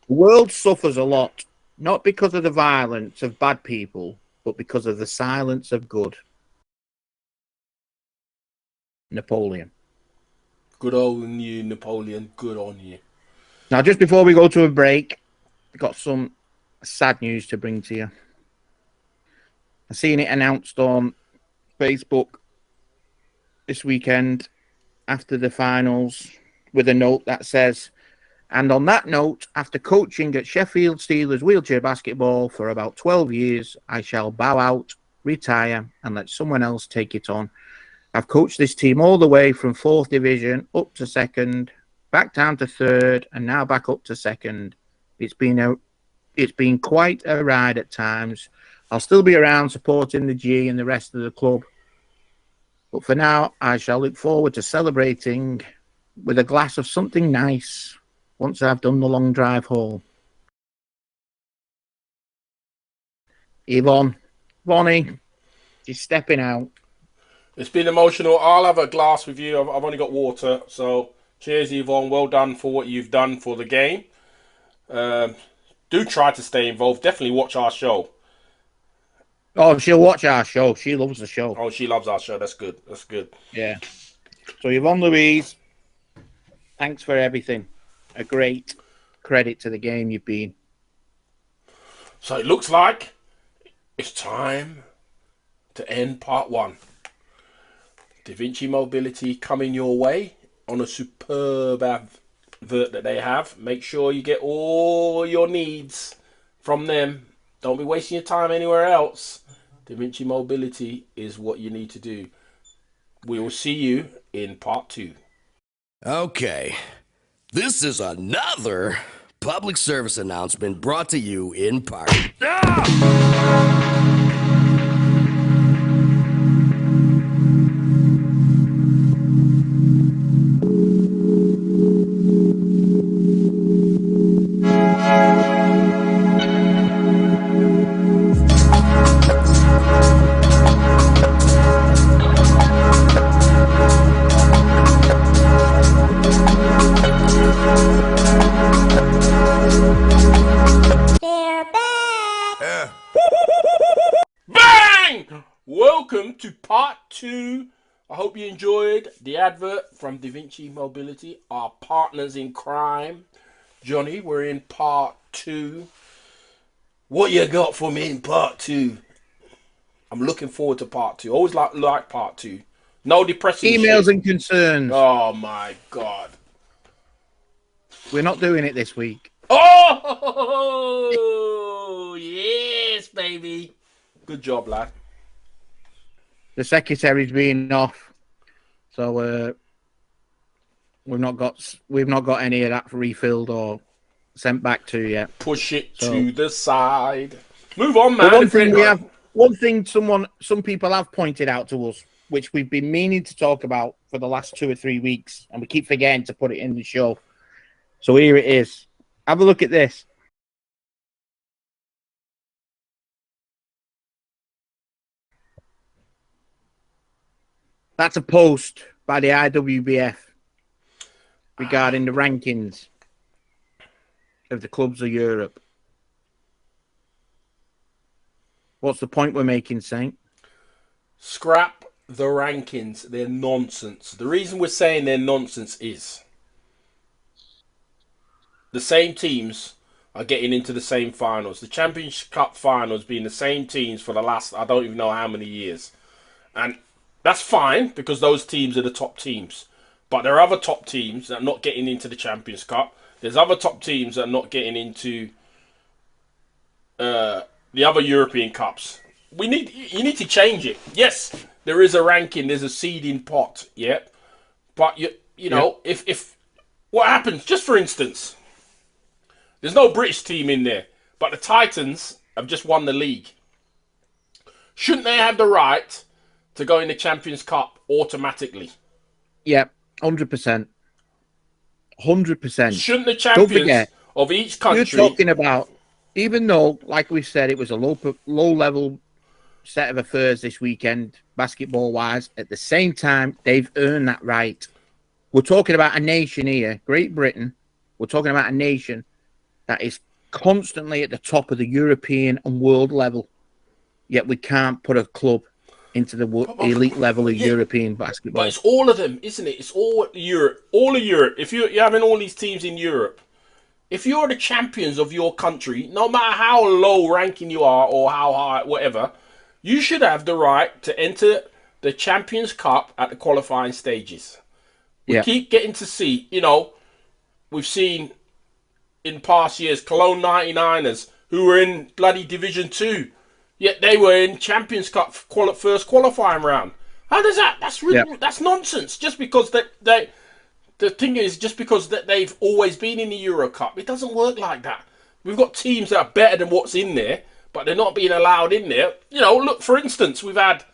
D: The world suffers a lot, not because of the violence of bad people, but because of the silence of good. Napoleon.
B: Good on you, Napoleon. Good on you.
D: Now, just before we go to a break, I've got some sad news to bring to you. I've seen it announced on Facebook this weekend after the finals with a note that says, and on that note, after coaching at Sheffield Steelers wheelchair basketball for about 12 years, I shall bow out, retire, and let someone else take it on. I've coached this team all the way from 4th division up to 2nd, back down to 3rd, and now back up to 2nd. It's been quite a ride at times. I'll still be around supporting the G and the rest of the club. But for now, I shall look forward to celebrating with a glass of something nice once I've done the long drive home. Yvonne, Vonnie, She's stepping out.
B: It's been emotional. I'll have a glass with you. I've only got water, so cheers, Yvonne. Well done for what you've done for the game. Do try to stay involved. Definitely watch our show.
D: Oh, she'll watch our show. She loves the show.
B: Oh, she loves our show. That's good. That's good.
D: Yeah. So Yvonne Louise, thanks for everything. A great credit to the game you've been.
B: So it looks like it's time to end part 1. Da Vinci Mobility coming your way on a superb advert that they have. Make sure you get all your needs from them. Don't be wasting your time anywhere else. Da Vinci Mobility is what you need to do. We will see you in part 2.
F: Okay, this is another public service announcement brought to you in part.
E: They're back.
B: Bang! Welcome to part 2. I hope you enjoyed the advert from Da Vinci Mobility, our partners in crime. Johnny, we're in part 2. What you got for me in part 2? I'm looking forward to part 2. Always like part 2. No depressing
D: Emails
B: shit.
D: and concerns.
B: Oh my god.
D: We're not doing it this week.
B: Oh yes, baby. Good job, lad.
D: The secretary's been off, so we've not got any of that refilled or sent back to yet.
B: Push it
D: So-
B: to the side. Move on, man.
D: But one thing some people have pointed out to us, which we've been meaning to talk about for the last 2 or 3 weeks, and we keep forgetting to put it in the show. So here it is. Have a look at this. That's a post by the IWBF regarding the rankings of the clubs of Europe. What's the point we're making, Saint?
B: Scrap the rankings. They're nonsense. The reason we're saying they're nonsense is the same teams are getting into the same finals. The Champions Cup finals being the same teams for the last, I don't even know how many years. And that's fine because those teams are the top teams. But there are other top teams that are not getting into the Champions Cup. There's other top teams that are not getting into the other European Cups. You need to change it. Yes, there is a ranking. There's a seeding pot. Yeah, but you know if what happens? Just for instance, there's no British team in there, but the Titans have just won the league. Shouldn't they have the right to go in the Champions Cup automatically?
D: Yeah, 100%. 100%.
B: Shouldn't the
D: Don't
B: champions
D: forget,
B: of each country?
D: you're talking about, even though, like we said, it was a low level set of affairs this weekend, basketball wise, at the same time, they've earned that right. We're talking about a nation here, Great Britain. We're talking about a nation that is constantly at the top of the European and world level. Yet we can't put a club into the elite level of European basketball.
B: But it's all of them, isn't it? It's all Europe. All of Europe. If you're having all these teams in Europe, if you're the champions of your country, no matter how low ranking you are or how high, whatever, you should have the right to enter the Champions Cup at the qualifying stages. We keep getting to see, we've seen in past years Cologne 99ers who were in bloody Division 2, yet they were in Champions Cup first qualifying round. How does that? That's really, that's nonsense. Just because the thing is, just because they've always been in the Euro Cup, it doesn't work like that. We've got teams that are better than what's in there, but they're not being allowed in there. Look, for instance, we had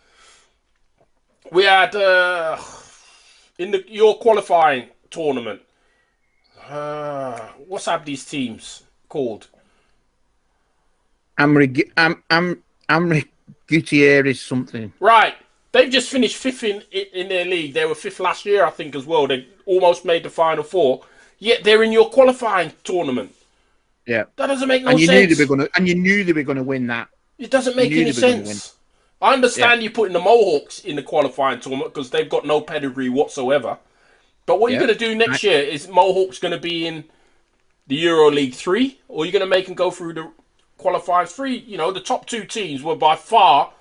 B: in your qualifying tournament. What's these teams called?
D: Amri Gutierrez something.
B: Right. They've just finished fifth in their league. They were fifth last year, I think, as well. They almost made the final four. Yet they're in your qualifying tournament.
D: Yeah.
B: That doesn't make no
D: And you
B: sense.
D: knew they were gonna win that.
B: It doesn't make any sense. I understand you putting the Mohawks in the qualifying tournament because they've got no pedigree whatsoever. But what you're going to do next year is Mohawks going to be in the Euro League 3, or you're going to make them go through the qualifying 3. You know, the top two teams were by far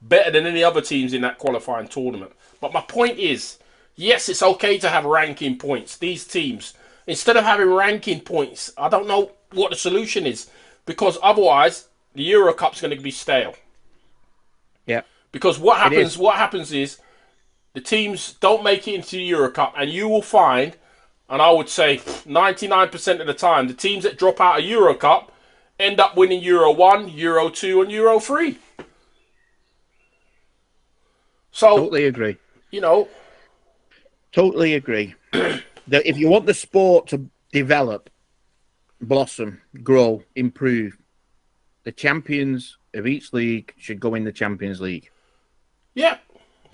B: better than any other teams in that qualifying tournament. But my point is, yes, it's okay to have ranking points. These teams, instead of having ranking points, I don't know what the solution is, because otherwise the Euro Cup's going to be stale.
D: Yeah.
B: Because what happens is the teams don't make it into the Euro Cup, and you will find, and I would say 99% of the time, the teams that drop out of Euro Cup end up winning Euro 1, Euro 2, and Euro 3. So,
D: Totally agree.
B: You know.
D: Totally agree. That if you want the sport to develop, blossom, grow, improve, the champions of each league should go in the Champions League.
B: Yeah,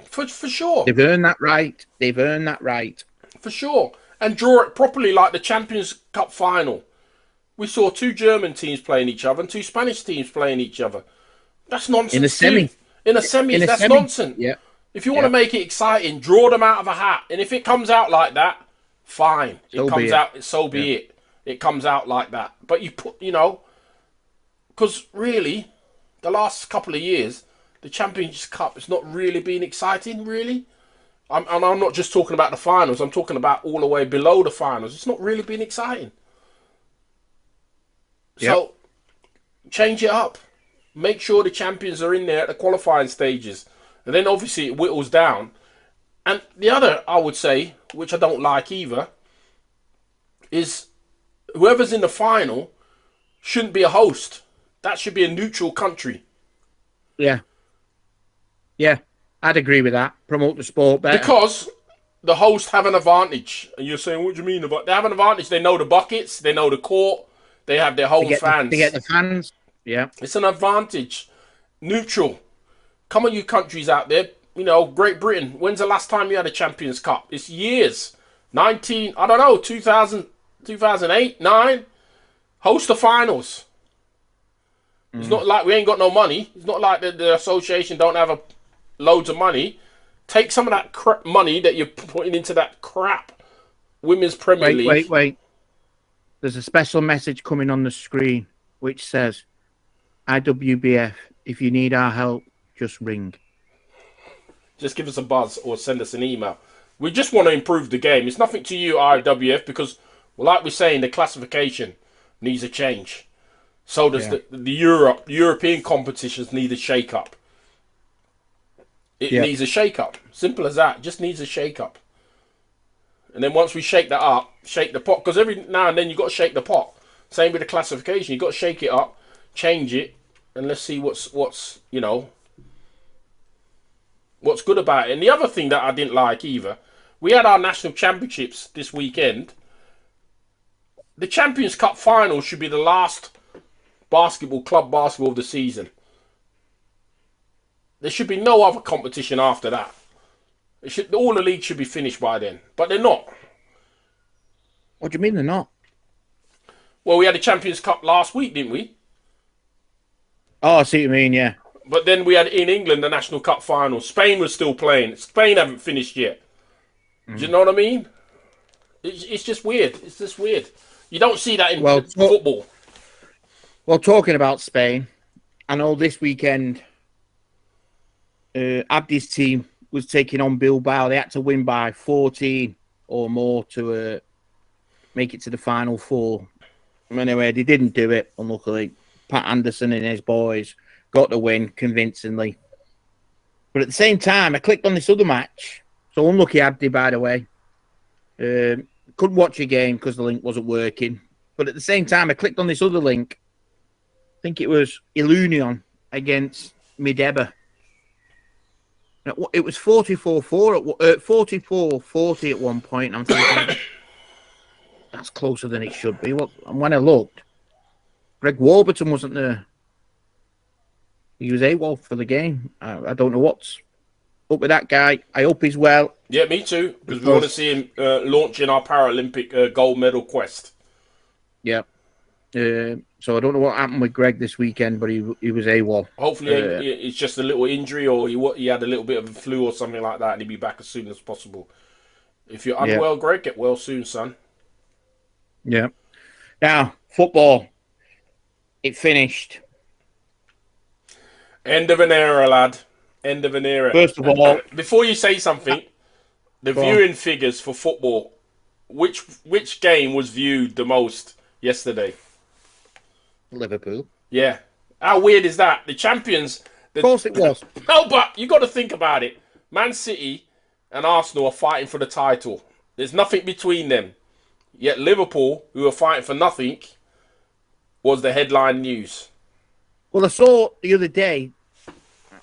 B: for sure.
D: They've earned that right. They've earned that right.
B: For sure. And draw it properly like the Champions Cup final. We saw 2 German teams playing each other and 2 Spanish teams playing each other. That's nonsense.
D: In a semi.
B: In a semi, that's nonsense.
D: Yeah.
B: If you want to make it exciting, draw them out of a hat. And if it comes out like that, fine. It comes out, so be it. It comes out like that. But you put, because really, the last couple of years, the Champions Cup has not really been exciting, really. And I'm not just talking about the finals. I'm talking about all the way below the finals. It's not really been exciting. So, change it up. Make sure the champions are in there at the qualifying stages. And then obviously it whittles down. And the other, I would say, which I don't like either, is whoever's in the final shouldn't be a host. That should be a neutral country.
D: Yeah. Yeah, I'd agree with that. Promote the sport better.
B: Because the hosts have an advantage. And you're saying, what do you mean? They have an advantage. They know the buckets. They know the court. They have their home fans.
D: They get the fans. Yeah.
B: It's an advantage. Neutral. Come on, you countries out there. Great Britain. When's the last time you had a Champions Cup? It's years. 2000, 2008, 9. Host the finals. It's not like we ain't got no money. It's not like the association don't have loads of money. Take some of that money that you're putting into that crap Women's Premier League.
D: Wait. There's a special message coming on the screen which says, IWBF, if you need our help, just ring.
B: Just give us a buzz or send us an email. We just want to improve the game. It's nothing to you, IWF, because, like we're saying, the classification needs a change. So does the European competitions need a shake-up. It needs a shake-up. Simple as that. It just needs a shake-up. And then once we shake that up, shake the pot. Because every now and then you've got to shake the pot. Same with the classification. You've got to shake it up, change it, and let's see what's good about it. And the other thing that I didn't like either, we had our national championships this weekend. The Champions Cup final should be the last club basketball of the season. There should be no other competition after that. All the leagues should be finished by then, but they're not.
D: What do you mean they're not?
B: Well, we had the Champions Cup last week, didn't we?
D: Oh, I see what you mean, yeah.
B: But then we had in England the National Cup final. Spain was still playing. Spain haven't finished yet. Do you know what I mean? It's just weird. It's just weird. You don't see that in football.
D: Well, talking about Spain, I know this weekend Abdi's team was taking on Bilbao. They had to win by 14 or more to make it to the final 4. Anyway, they didn't do it, unluckily. Pat Anderson and his boys got the win convincingly. But at the same time, I clicked on this other match. So unlucky Abdi, by the way. Couldn't watch a game because the link wasn't working. But at the same time, I clicked on this other link. I think it was Ilunion against Mideba. It was 44-40 at one point. I'm thinking, that's closer than it should be. And when I looked, Greg Warburton wasn't there. He was AWOL for the game. I don't know what's up with that guy. I hope he's well.
B: Yeah, me too, because we want to see him launching our Paralympic gold medal quest.
D: Yeah. So I don't know what happened with Greg this weekend, but he was AWOL.
B: Hopefully, it's just a little injury, or he had a little bit of a flu or something like that, and he'll be back as soon as possible. If you're unwell, Greg, get well soon, son.
D: Yeah. Now, football. It finished.
B: End of an era, lad. End of an era.
D: First of all,
B: before you say something, the viewing figures for football. Which game was viewed the most yesterday?
D: Liverpool.
B: Yeah. How weird is that? The champions.
D: Of course it was.
B: No, but you got to think about it. Man City and Arsenal are fighting for the title. There's nothing between them. Yet Liverpool, who are fighting for nothing, was the headline news.
D: Well, I saw the other day,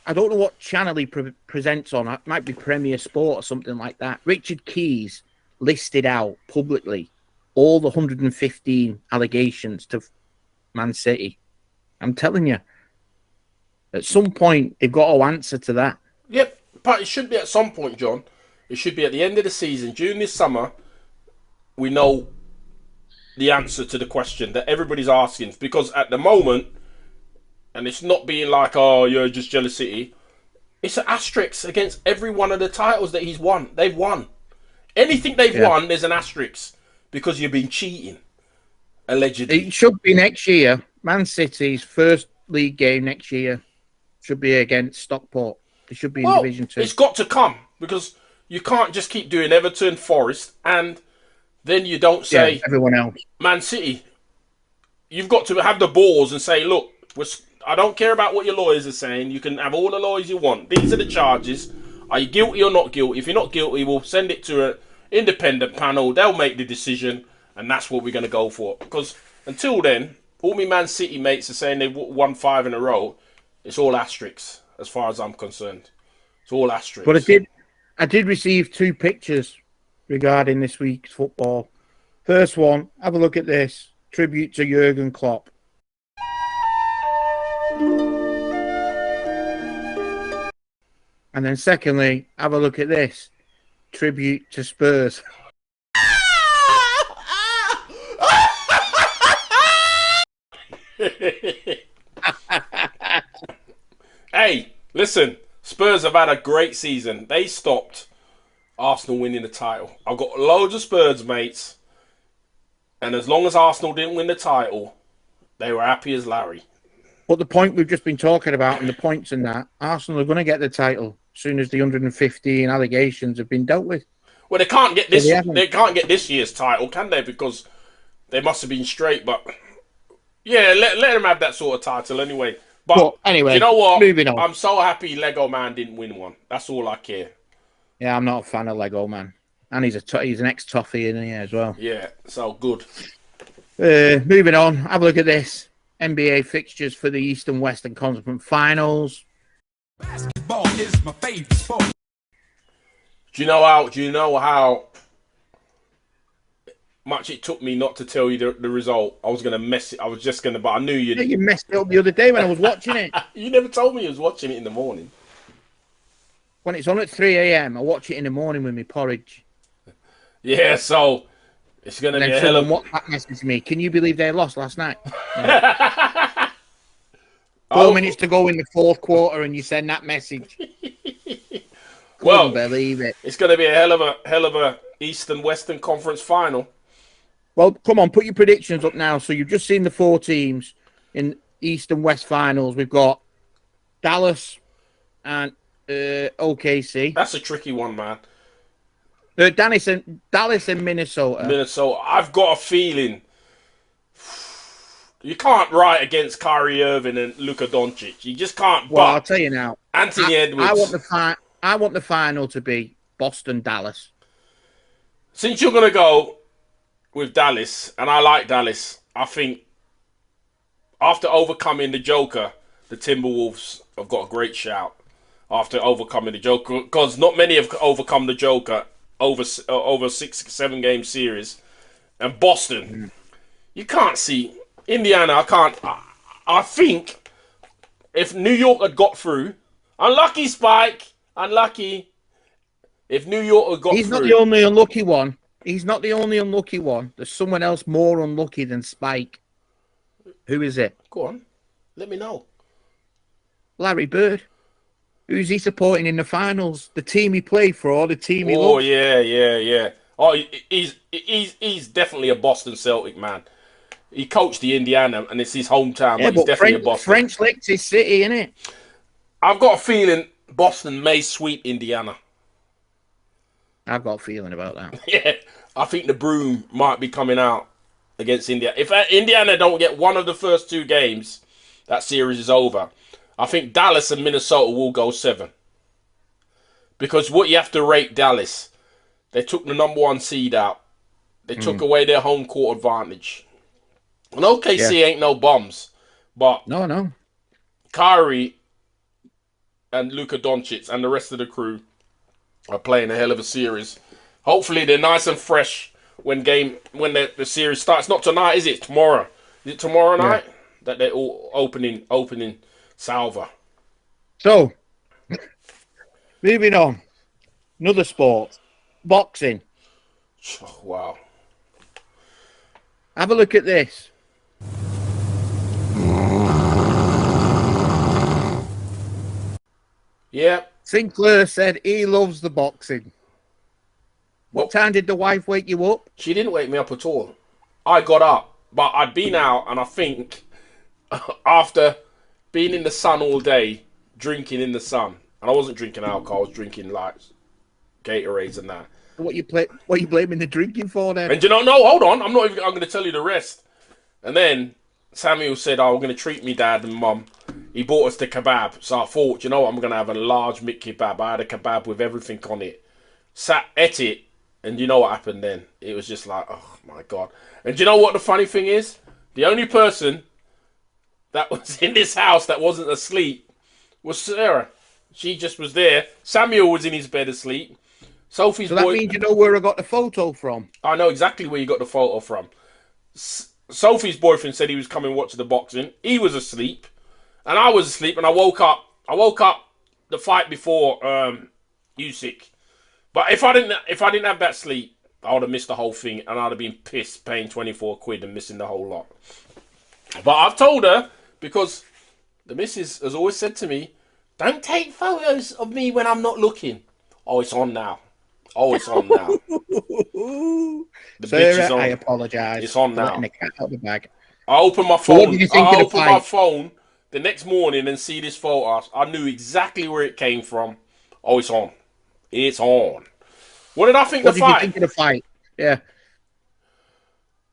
D: I don't know what channel he presents on. It might be Premier Sport or something like that. Richard Keys listed out publicly all the 115 allegations to Man City. I'm telling you, at some point, they've got to answer to that.
B: Yep, but it should be at some point, John. It should be at the end of the season, during this summer. We know the answer to the question that everybody's asking, because at the moment, and it's not being like, oh, you're just jealous City. It's an asterisk against every one of the titles that he's won. They've won. Anything they've won, there's an asterisk, because you've been cheating, allegedly.
D: It should be next year. Man City's first league game next year should be against Stockport. They should be in Division 2.
B: It's got to come, because you can't just keep doing Everton, Forest, and then you don't say
D: everyone else.
B: Man City. You've got to have the balls and say, look, I don't care about what your lawyers are saying. You can have all the lawyers you want. These are the charges. Are you guilty or not guilty? If you're not guilty, we'll send it to an independent panel. They'll make the decision, and that's what we're going to go for. Because until then, all my Man City mates are saying they've won 5 in a row. It's all asterisks, as far as I'm concerned. It's all asterisks.
D: But I did receive 2 pictures regarding this week's football. First one, have a look at this. Tribute to Jurgen Klopp. And then secondly, have a look at this. Tribute to Spurs.
B: Hey, listen. Spurs have had a great season. They stopped Arsenal winning the title. I've got loads of Spurs mates. And as long as Arsenal didn't win the title, they were happy as Larry.
D: But the point we've just been talking about and the points in that, Arsenal are going to get the title as soon as the 115 allegations have been dealt with.
B: Well, they can't get this. They can't get this year's title, can they? Because they must have been straight. But yeah, let them have that sort of title anyway. But
D: anyway,
B: you know what?
D: Moving on.
B: I'm so happy Lego Man didn't win one. That's all I care.
D: Yeah, I'm not a fan of Lego Man, and he's an ex-toffee in here as well.
B: Yeah, so good.
D: Moving on, have a look at this. NBA fixtures for the East and Western Conference Finals.
A: Basketball is my favorite sport.
B: Do you know how much it took me not to tell you the result? I was gonna mess it. I was just gonna, but I knew you'd.
D: You messed it up the other day when I was watching it.
B: You never told me you was watching it in the morning.
D: When it's on at 3 a.m., I watch it in the morning with me porridge.
B: Yeah, so it's gonna be a hell of.
D: WhatsApp messaged me. Can you believe they lost last night? Yeah. 4 minutes to go in the fourth quarter, and you send that message. Couldn't believe it.
B: It's going to be a hell of a Eastern Western Conference final.
D: Well, come on, put your predictions up now. So you've just seen the 4 teams in East and West finals. We've got Dallas and OKC.
B: That's a tricky one, man.
D: Dallas and Minnesota.
B: Minnesota. I've got a feeling you can't write against Kyrie Irving and Luka Doncic. You just can't.
D: Well, I'll tell you now.
B: Anthony Edwards.
D: I want the final to be Boston-Dallas.
B: Since you're going to go with Dallas, and I like Dallas, I think after overcoming the Joker, the Timberwolves have got a great shout. After overcoming the Joker, because not many have overcome the Joker over 6-7 game series. And Boston, you can't see Indiana. I think if New York had got through, unlucky Spike, unlucky. If New York had got
D: He's
B: through,
D: not the only unlucky one. He's not the only unlucky one. There's someone else more unlucky than Spike. Who is it?
B: go on, let me know.
D: Larry Bird. Who's he supporting in the finals? The team he played for or the team he
B: Oh
D: loves?
B: yeah. Oh, he's definitely a Boston Celtic man. He coached the Indiana, and it's his hometown,
D: Yeah,
B: but he's
D: but
B: definitely a Boston.
D: French Lick's his city, innit?
B: I've got a feeling Boston may sweep Indiana.
D: I've got a feeling about that.
B: Yeah, I think the broom might be coming out against India. If Indiana don't get one of the first 2 games, that series is over. I think Dallas and Minnesota will go 7. Because what you have to rate Dallas, they took the number 1 seed out. They took away their home court advantage. And OKC ain't no bums, but
D: No.
B: Kyrie and Luka Doncic and the rest of the crew are playing a hell of a series. Hopefully they're nice and fresh when the series starts. Not tonight, is it? Tomorrow. Is it tomorrow night that they're all opening salvo?
D: So, moving on. Another sport. Boxing.
B: Oh, wow.
D: Have a look at this.
B: Yeah.
D: Sinclair said he loves the boxing. What time did the wife wake you up?
B: She didn't wake me up at all. I got up, but I'd been out, and I think after being in the sun all day, drinking in the sun, and I wasn't drinking alcohol, I was drinking like Gatorades and that.
D: What you blaming the drinking for then?
B: And you know, no, hold on, I'm going to tell you the rest. And then Samuel said, "Oh, we're going to treat me dad and mum." He bought us the kebab, so I thought, you know what, I'm going to have a large meat kebab. I had a kebab with everything on it. Ate it, and you know what happened then? It was just like, oh my God. And you know what the funny thing is? The only person that was in this house that wasn't asleep was Sarah. She just was there. Samuel was in his bed asleep. Sophie's
D: So that means you know where I got the photo from.
B: I know exactly where you got the photo from. Sophie's boyfriend said he was coming watching the boxing. He was asleep. And I was asleep, and I woke up. I woke up the fight before Usyk. But if I didn't have that sleep, I would have missed the whole thing, and I'd have been pissed paying 24 quid and missing the whole lot. But I've told her, because the missus has always said to me, "Don't take photos of me when I'm not looking." Oh, it's on now. Oh, it's on now. The
D: Sarah,
B: bitch is on.
D: I apologise.
B: It's on
D: for
B: now.
D: letting the cat out of the bag.
B: I opened my
D: So
B: phone.
D: what did you think
B: I
D: of the
B: opened my
D: fight?
B: phone the next morning and see this photo. I knew exactly where it came from. Oh, it's on. It's on. What did I think
D: What
B: of the
D: did you
B: fight?
D: think of the fight? Yeah.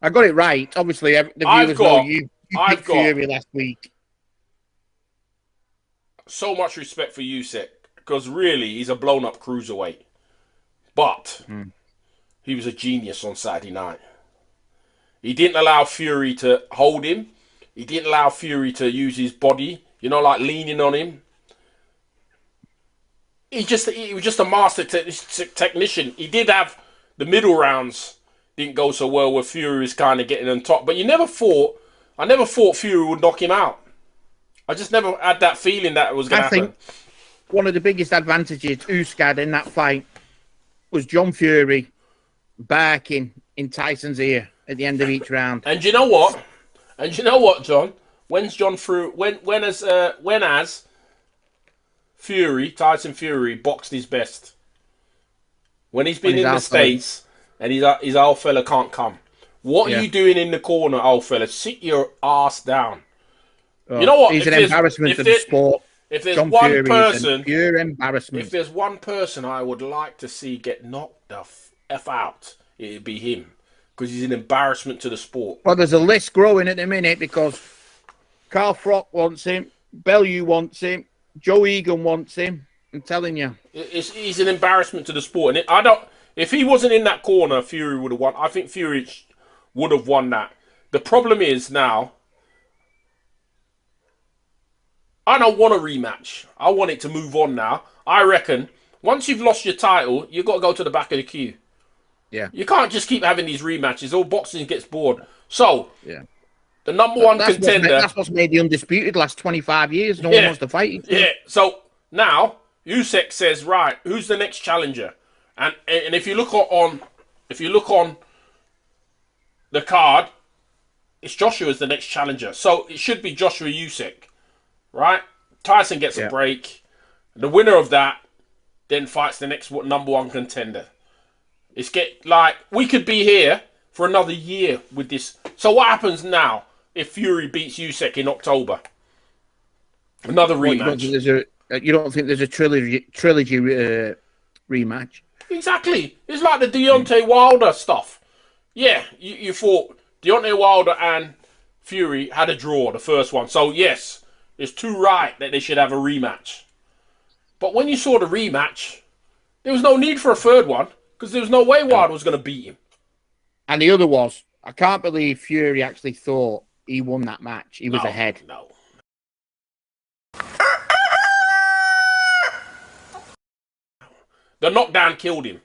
D: I got it right. Obviously, the
B: I've
D: viewers
B: got-
D: know you
B: I've
D: picked
B: got-
D: Fury last week.
B: So much respect for Usyk, because really he's a blown up cruiserweight. But he was a genius on Saturday night. He didn't allow Fury to hold him. He didn't allow Fury to use his body, like leaning on him. He was just a master technician. He did have the middle rounds didn't go so well where Fury was kind of getting on top. But I never thought Fury would knock him out. I just never had that feeling that it was going to happen.
D: I think one of the biggest advantages Usyk had in that fight was John Fury barking in Tyson's ear at the end of each round.
B: And you know what, John? When's John through? When has Tyson Fury boxed his best? When he's been in the States and his old fella can't come. What are you doing in the corner, old fella? Sit your ass down. You know what?
D: He's an embarrassment to the sport.
B: If there's
D: John
B: one
D: Fury
B: person,
D: is a pure embarrassment.
B: if there's one person I would like to see get knocked the f out, it'd be him, because he's an embarrassment to the sport.
D: Well, there's a list growing at the minute because Carl Frock wants him, Bellew wants him, Joe Egan wants him. I'm telling you,
B: He's an embarrassment to the sport, and if he wasn't in that corner, Fury would have won. I think Fury would have won that. The problem is now, I don't want a rematch. I want it to move on now. I reckon once you've lost your title, you've got to go to the back of the queue.
D: yeah.
B: You can't just keep having these rematches. All boxing gets bored. So,
D: Yeah.
B: The number one contender.
D: That's what's made the undisputed last 25 years. No one wants to fight each other.
B: Yeah. So now Usyk says, right, who's the next challenger? And if you look on the card, it's Joshua's the next challenger. So it should be Joshua Usyk, right? Tyson gets a break. The winner of that then fights the next number one contender. We could be here for another year with this. So what happens now if Fury beats Usyk in October? Another rematch.
D: You don't think there's a trilogy rematch?
B: Exactly. It's like the Deontay Wilder stuff. Yeah, you thought Deontay Wilder and Fury had a draw, the first one. So yes, it's too right that they should have a rematch. But when you saw the rematch, there was no need for a third one because there was no way Wilder was going to beat him.
D: And the other was, I can't believe Fury actually thought he won that match. He was ahead.
B: No. The knockdown killed him.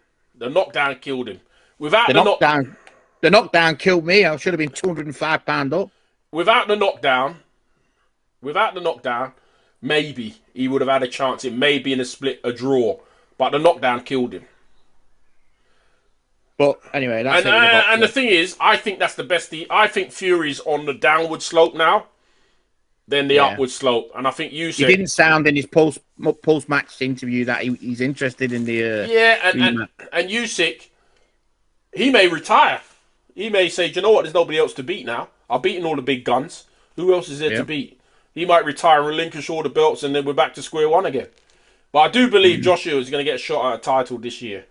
B: Without
D: the knockdown killed me. I should have been 205 pounds up.
B: Without the knockdown, maybe he would have had a chance. It may be in a draw, but the knockdown killed him.
D: But anyway, that's
B: and the thing is, I think that's the best. I think Fury's on the downward slope now, then the upward slope, and I think Usyk.
D: He didn't sound in his post match interview that he's interested in the.
B: And Usyk, he may retire. He may say, "Do you know what? There's nobody else to beat now. I've beaten all the big guns. Who else is there to beat?" He might retire and relinquish all the belts, and then we're back to square one again. But I do believe Joshua is going to get a shot at a title this year.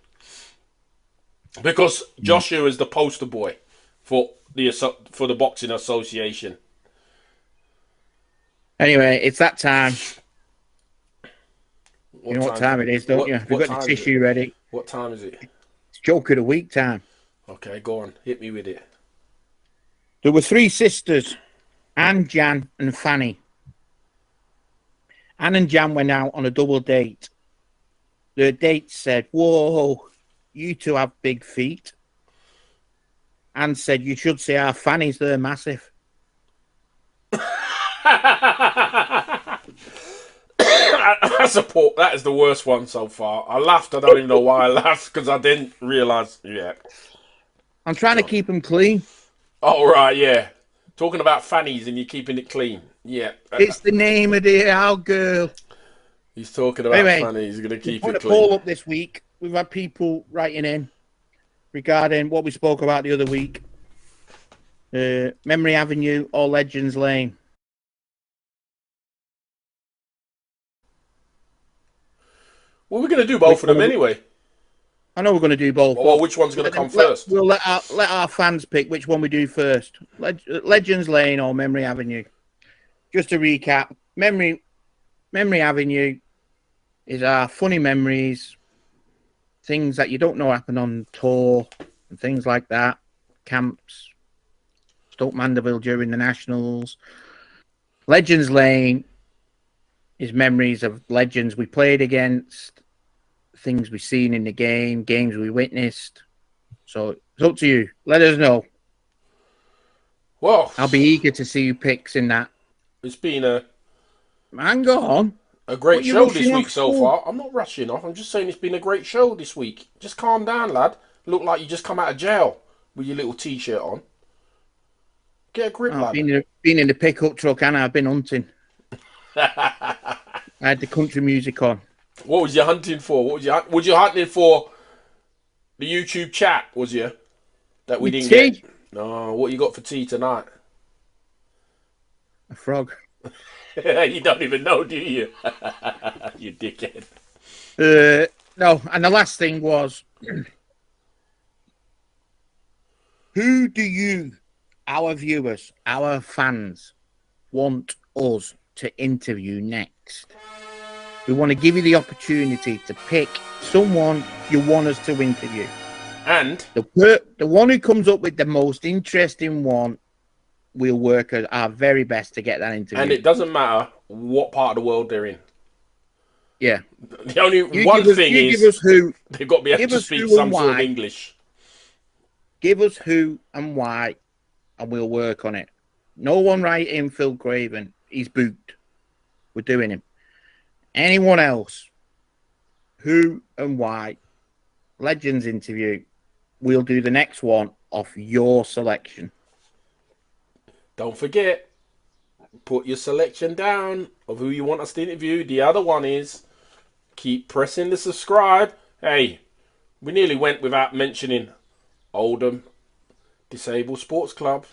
B: Because Joshua is the poster boy for the Boxing Association.
D: Anyway, it's that time. You know what time it is, don't you? We've got the tissue ready.
B: What time is it?
D: It's Joke of the Week time.
B: Okay, go on. Hit me with it.
D: There were three sisters, Anne, Jan, and Fanny. Anne and Jan went out on a double date. Their date said, "Whoa, you two have big feet." Anne said, "You should see our fannies, they're massive."
B: That is the worst one so far. I laughed. I don't even know why I laughed because I didn't realise. Yeah.
D: I'm trying to keep them clean.
B: Oh, right, yeah. Talking about fannies and you're keeping it clean. Yeah.
D: It's the name of the our girl.
B: He's talking about fannies. He's going to keep it clean.
D: Put a poll up this week. We've had people writing in regarding what we spoke about the other week. Memory Avenue or Legends Lane.
B: Well, we're going to do both of them anyway.
D: I know we're going to do both.
B: Well, which one's going to come first?
D: We'll let our fans pick which one we do first. Legends Lane or Memory Avenue. Just to recap, Memory Avenue is our funny memories, things that you don't know happen on tour, and things like that. Camps, Stoke Mandeville during the Nationals. Legends Lane is memories of legends we played against, things we've seen in the game, games we witnessed. So it's up to you. Let us know.
B: Well,
D: I'll be eager to see you picks in that.
B: It's been a great show this week so far. I'm not rushing off. I'm just saying it's been a great show this week. Just calm down, lad. Look like you just come out of jail with your little t-shirt on. Get a grip, lad.
D: Been in the pickup truck and I've been hunting. I had the country music on.
B: What was you hunting for? Was you hunting for the YouTube chat, was you? That we didn't get? No, what you got for tea tonight?
D: A frog.
B: You don't even know, do you? You dickhead.
D: No, and the last thing was, who do you, our viewers, our fans, want us to interview next? We want to give you the opportunity to pick someone you want us to interview.
B: And
D: the one who comes up with the most interesting one, we'll work our very best to get that interview.
B: And it doesn't matter what part of the world they're in.
D: Yeah.
B: The only one thing is they've got to be able to speak some sort of English.
D: Give us who and why, and we'll work on it. No one writing Phil Craven. He's booked. We're doing him. Anyone else? Who and why? Legends interview. We'll do the next one off your selection.
B: Don't forget, put your selection down of who you want us to interview. The other one is keep pressing the subscribe. Hey, we nearly went without mentioning Oldham Disabled Sports Club.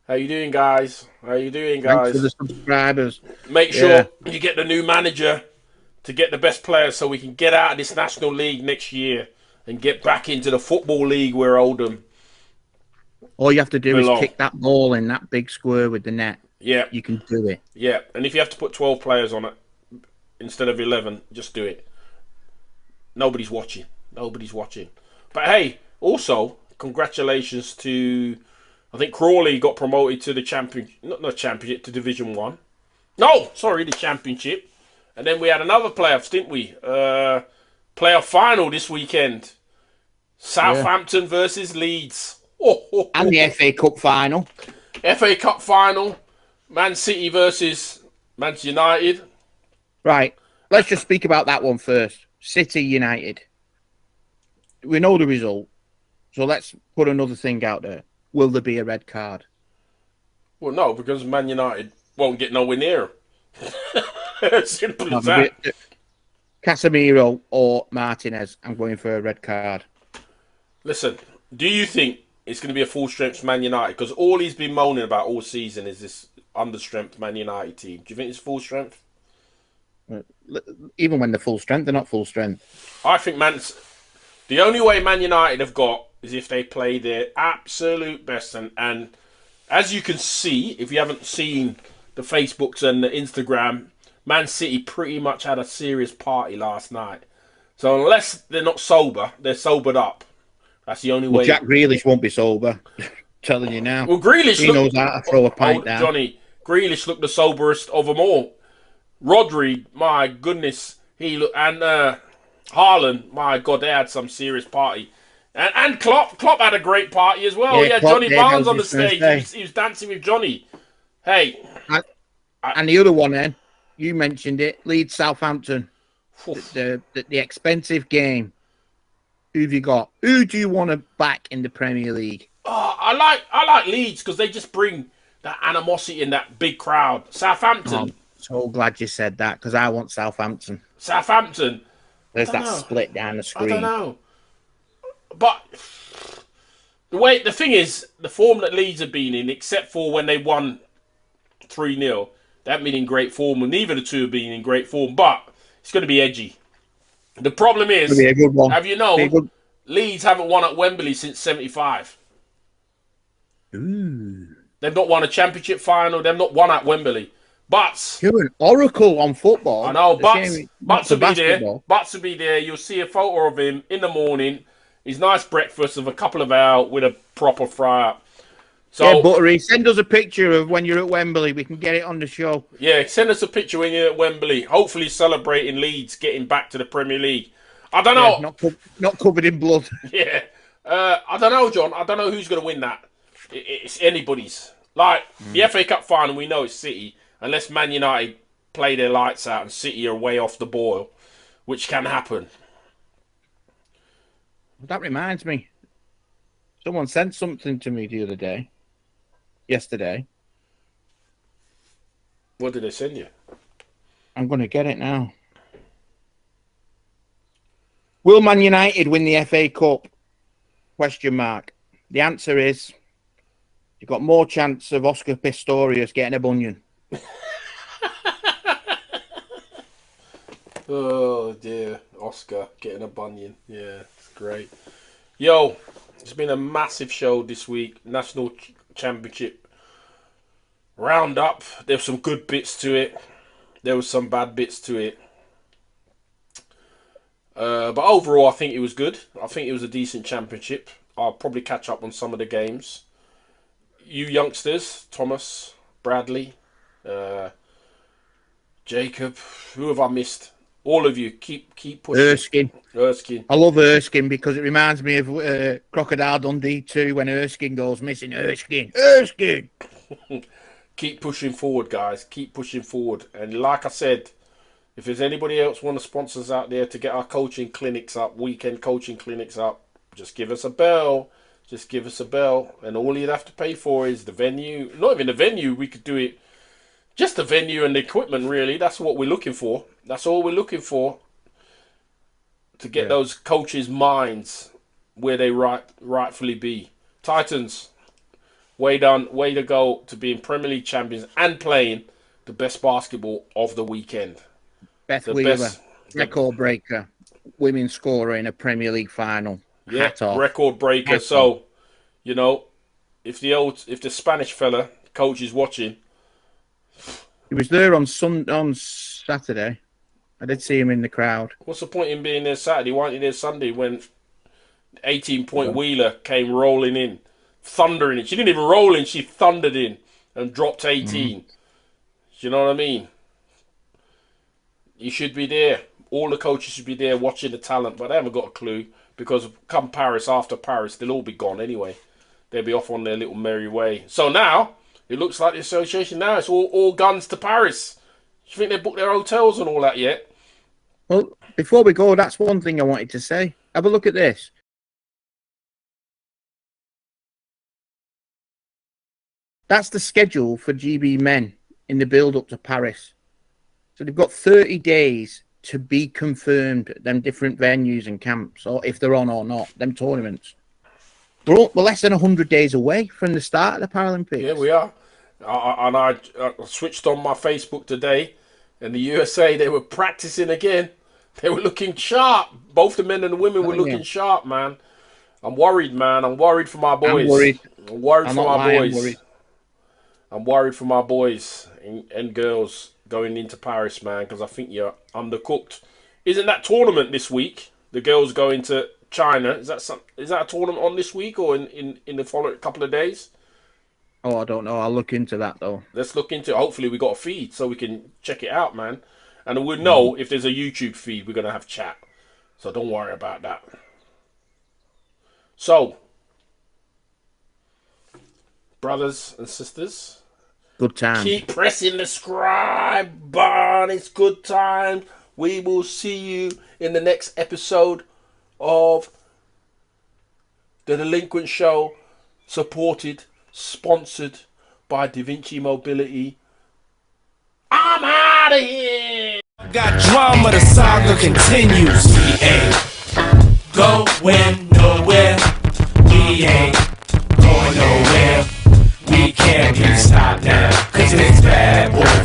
B: How you doing, guys?
D: Thanks for the subscribers.
B: Make sure you get the new manager to get the best players so we can get out of this National League next year and get back into the Football League where Oldham.
D: All you have to do is kick that ball in that big square with the net.
B: Yeah.
D: You can do it.
B: Yeah, and if you have to put 12 players on it instead of 11, just do it. Nobody's watching. But hey, also, congratulations to... I think Crawley got promoted to the championship, to Division 1. No, sorry, the championship. And then we had another playoffs, didn't we? Playoff final this weekend. Southampton versus Leeds.
D: And the FA Cup final.
B: FA Cup final. Man City versus Manchester United.
D: Right. Let's just speak about that one first. City United. We know the result. So let's put another thing out there. Will there be a red card?
B: Well, no, because Man United won't get nowhere near him. Simple as that.
D: Casemiro or Martinez, I'm going for a red card.
B: Listen, do you think it's going to be a full-strength Man United? Because all he's been moaning about all season is this under-strength Man United team. Do you think it's full strength?
D: Even when they're full strength, they're not full strength.
B: I think the only way Man United have got is if they play their absolute best. And as you can see, if you haven't seen the Facebooks and the Instagram, Man City pretty much had a serious party last night. So unless they're not sober, they're sobered up. That's the only way.
D: Jack Grealish won't be sober. Telling you now.
B: Well, Grealish
D: knows how to throw a pint down.
B: Johnny, Grealish looked the soberest of them all. Rodri, my goodness, he looked, and Haaland, my God, they had some serious party. And Klopp had a great party as well. Yeah, Johnny Barnes on the stage. He was dancing with Johnny. Hey.
D: And the other one then, you mentioned it, Leeds Southampton. The expensive game. Who have you got? Who do you want to back in the Premier League?
B: Oh, I like Leeds because they just bring that animosity in that big crowd. Southampton.
D: I'm so glad you said that because I want Southampton.
B: Southampton.
D: There's that split down the screen.
B: I don't know. But the thing is, the form that Leeds have been in, except for when they won 3-0, they haven't been in great form, and neither of the two have been in great form. But it's going to be edgy. The problem is,
D: be a good one.
B: Have you known Leeds haven't won at Wembley since '75.
D: Ooh.
B: They've not won a championship final. They've not won at Wembley. But
D: you're an oracle on football.
B: I know, Butts will be there. Butts will be there. You'll see a photo of him in the morning. His nice breakfast of a couple of hours with a proper fry up. So,
D: yeah, Buttery, send us a picture of when you're at Wembley. We can get it on the show.
B: Yeah, send us a picture when you're at Wembley. Hopefully celebrating Leeds getting back to the Premier League. I don't know.
D: Yeah, not covered in blood.
B: Yeah. I don't know, John. I don't know who's going to win that. It's anybody's. Like, the FA Cup final, we know it's City. Unless Man United play their lights out and City are way off the boil, which can happen.
D: That reminds me. Someone sent something to me the other day. Yesterday.
B: What did they send you?
D: I'm going to get it now. Will Man United win the FA Cup? Question mark. The answer is you've got more chance of Oscar Pistorius getting a bunion.
B: Oh dear, Oscar getting a bunion. Yeah, it's great. Yo, it's been a massive show this week. National Championship roundup. There were some good bits to it. There were some bad bits to it. But overall, I think it was good. I think it was a decent championship. I'll probably catch up on some of the games. You youngsters, Thomas, Bradley, Jacob, who have I missed? All of you, keep pushing. Erskine.
D: I love Erskine because it reminds me of Crocodile Dundee 2 when Erskine goes missing. Erskine.
B: Keep pushing forward, guys. Keep pushing forward. And like I said, if there's anybody else want to sponsor us out there to get our coaching clinics up, weekend coaching clinics up, just give us a bell. Just give us a bell. And all you'd have to pay for is the venue. Not even the venue. We could do it. Just the venue and the equipment, really. That's what we're looking for. That's all we're looking for. To get those coaches' minds where they rightfully be. Titans, way done. Way to go to being Premier League champions and playing the best basketball of the weekend.
D: Beth Wheeler, record breaker, women's scorer in a Premier League final.
B: Yeah, record breaker. So, you know, if the Spanish fella coach is watching,
D: he was there on Saturday. I did see him in the crowd.
B: What's the point in being there Saturday? Why aren't you there Sunday when 18-point Wheeler came rolling in, thundering it? She didn't even roll in; she thundered in and dropped 18. You know what I mean? You should be there. All the coaches should be there watching the talent, but they haven't got a clue because come Paris, after Paris, they'll all be gone anyway. They'll be off on their little merry way. So now, it looks like the association now, it's all guns to Paris. You think they booked their hotels and all that yet?
D: Well, before we go, that's one thing I wanted to say. Have a look at this. That's the schedule for GB men in the build-up to Paris. So they've got 30 days to be confirmed, them different venues and camps, or if they're on or not, them tournaments. We're less than 100 days away from the start of the Paralympics.
B: Yeah, we are. I switched on my Facebook today, and the USA, they were practicing again. They were looking sharp. Both the men and the women were looking sharp, man. I'm worried, man. I'm worried for my boys. I'm worried for my boys. I'm worried for my boys and girls going into Paris, man, because I think you're undercooked. Isn't that tournament this week? The girls going to China. Is that a tournament on this week or in the following couple of days?
D: Oh, I don't know. I'll look into that, though.
B: Let's look into it. Hopefully we got a feed so we can check it out, man. And we'll know if there's a YouTube feed, we're going to have chat. So don't worry about that. So, brothers and sisters,
D: good time.
B: Keep pressing the subscribe button. It's good time. We will see you in the next episode of The Delinquent Show, sponsored by Da Vinci Mobility. I'm out of here.
A: Got drama, the saga continues. We ain't going nowhere. We ain't going nowhere. We can't be stopped now, cause it's bad boy.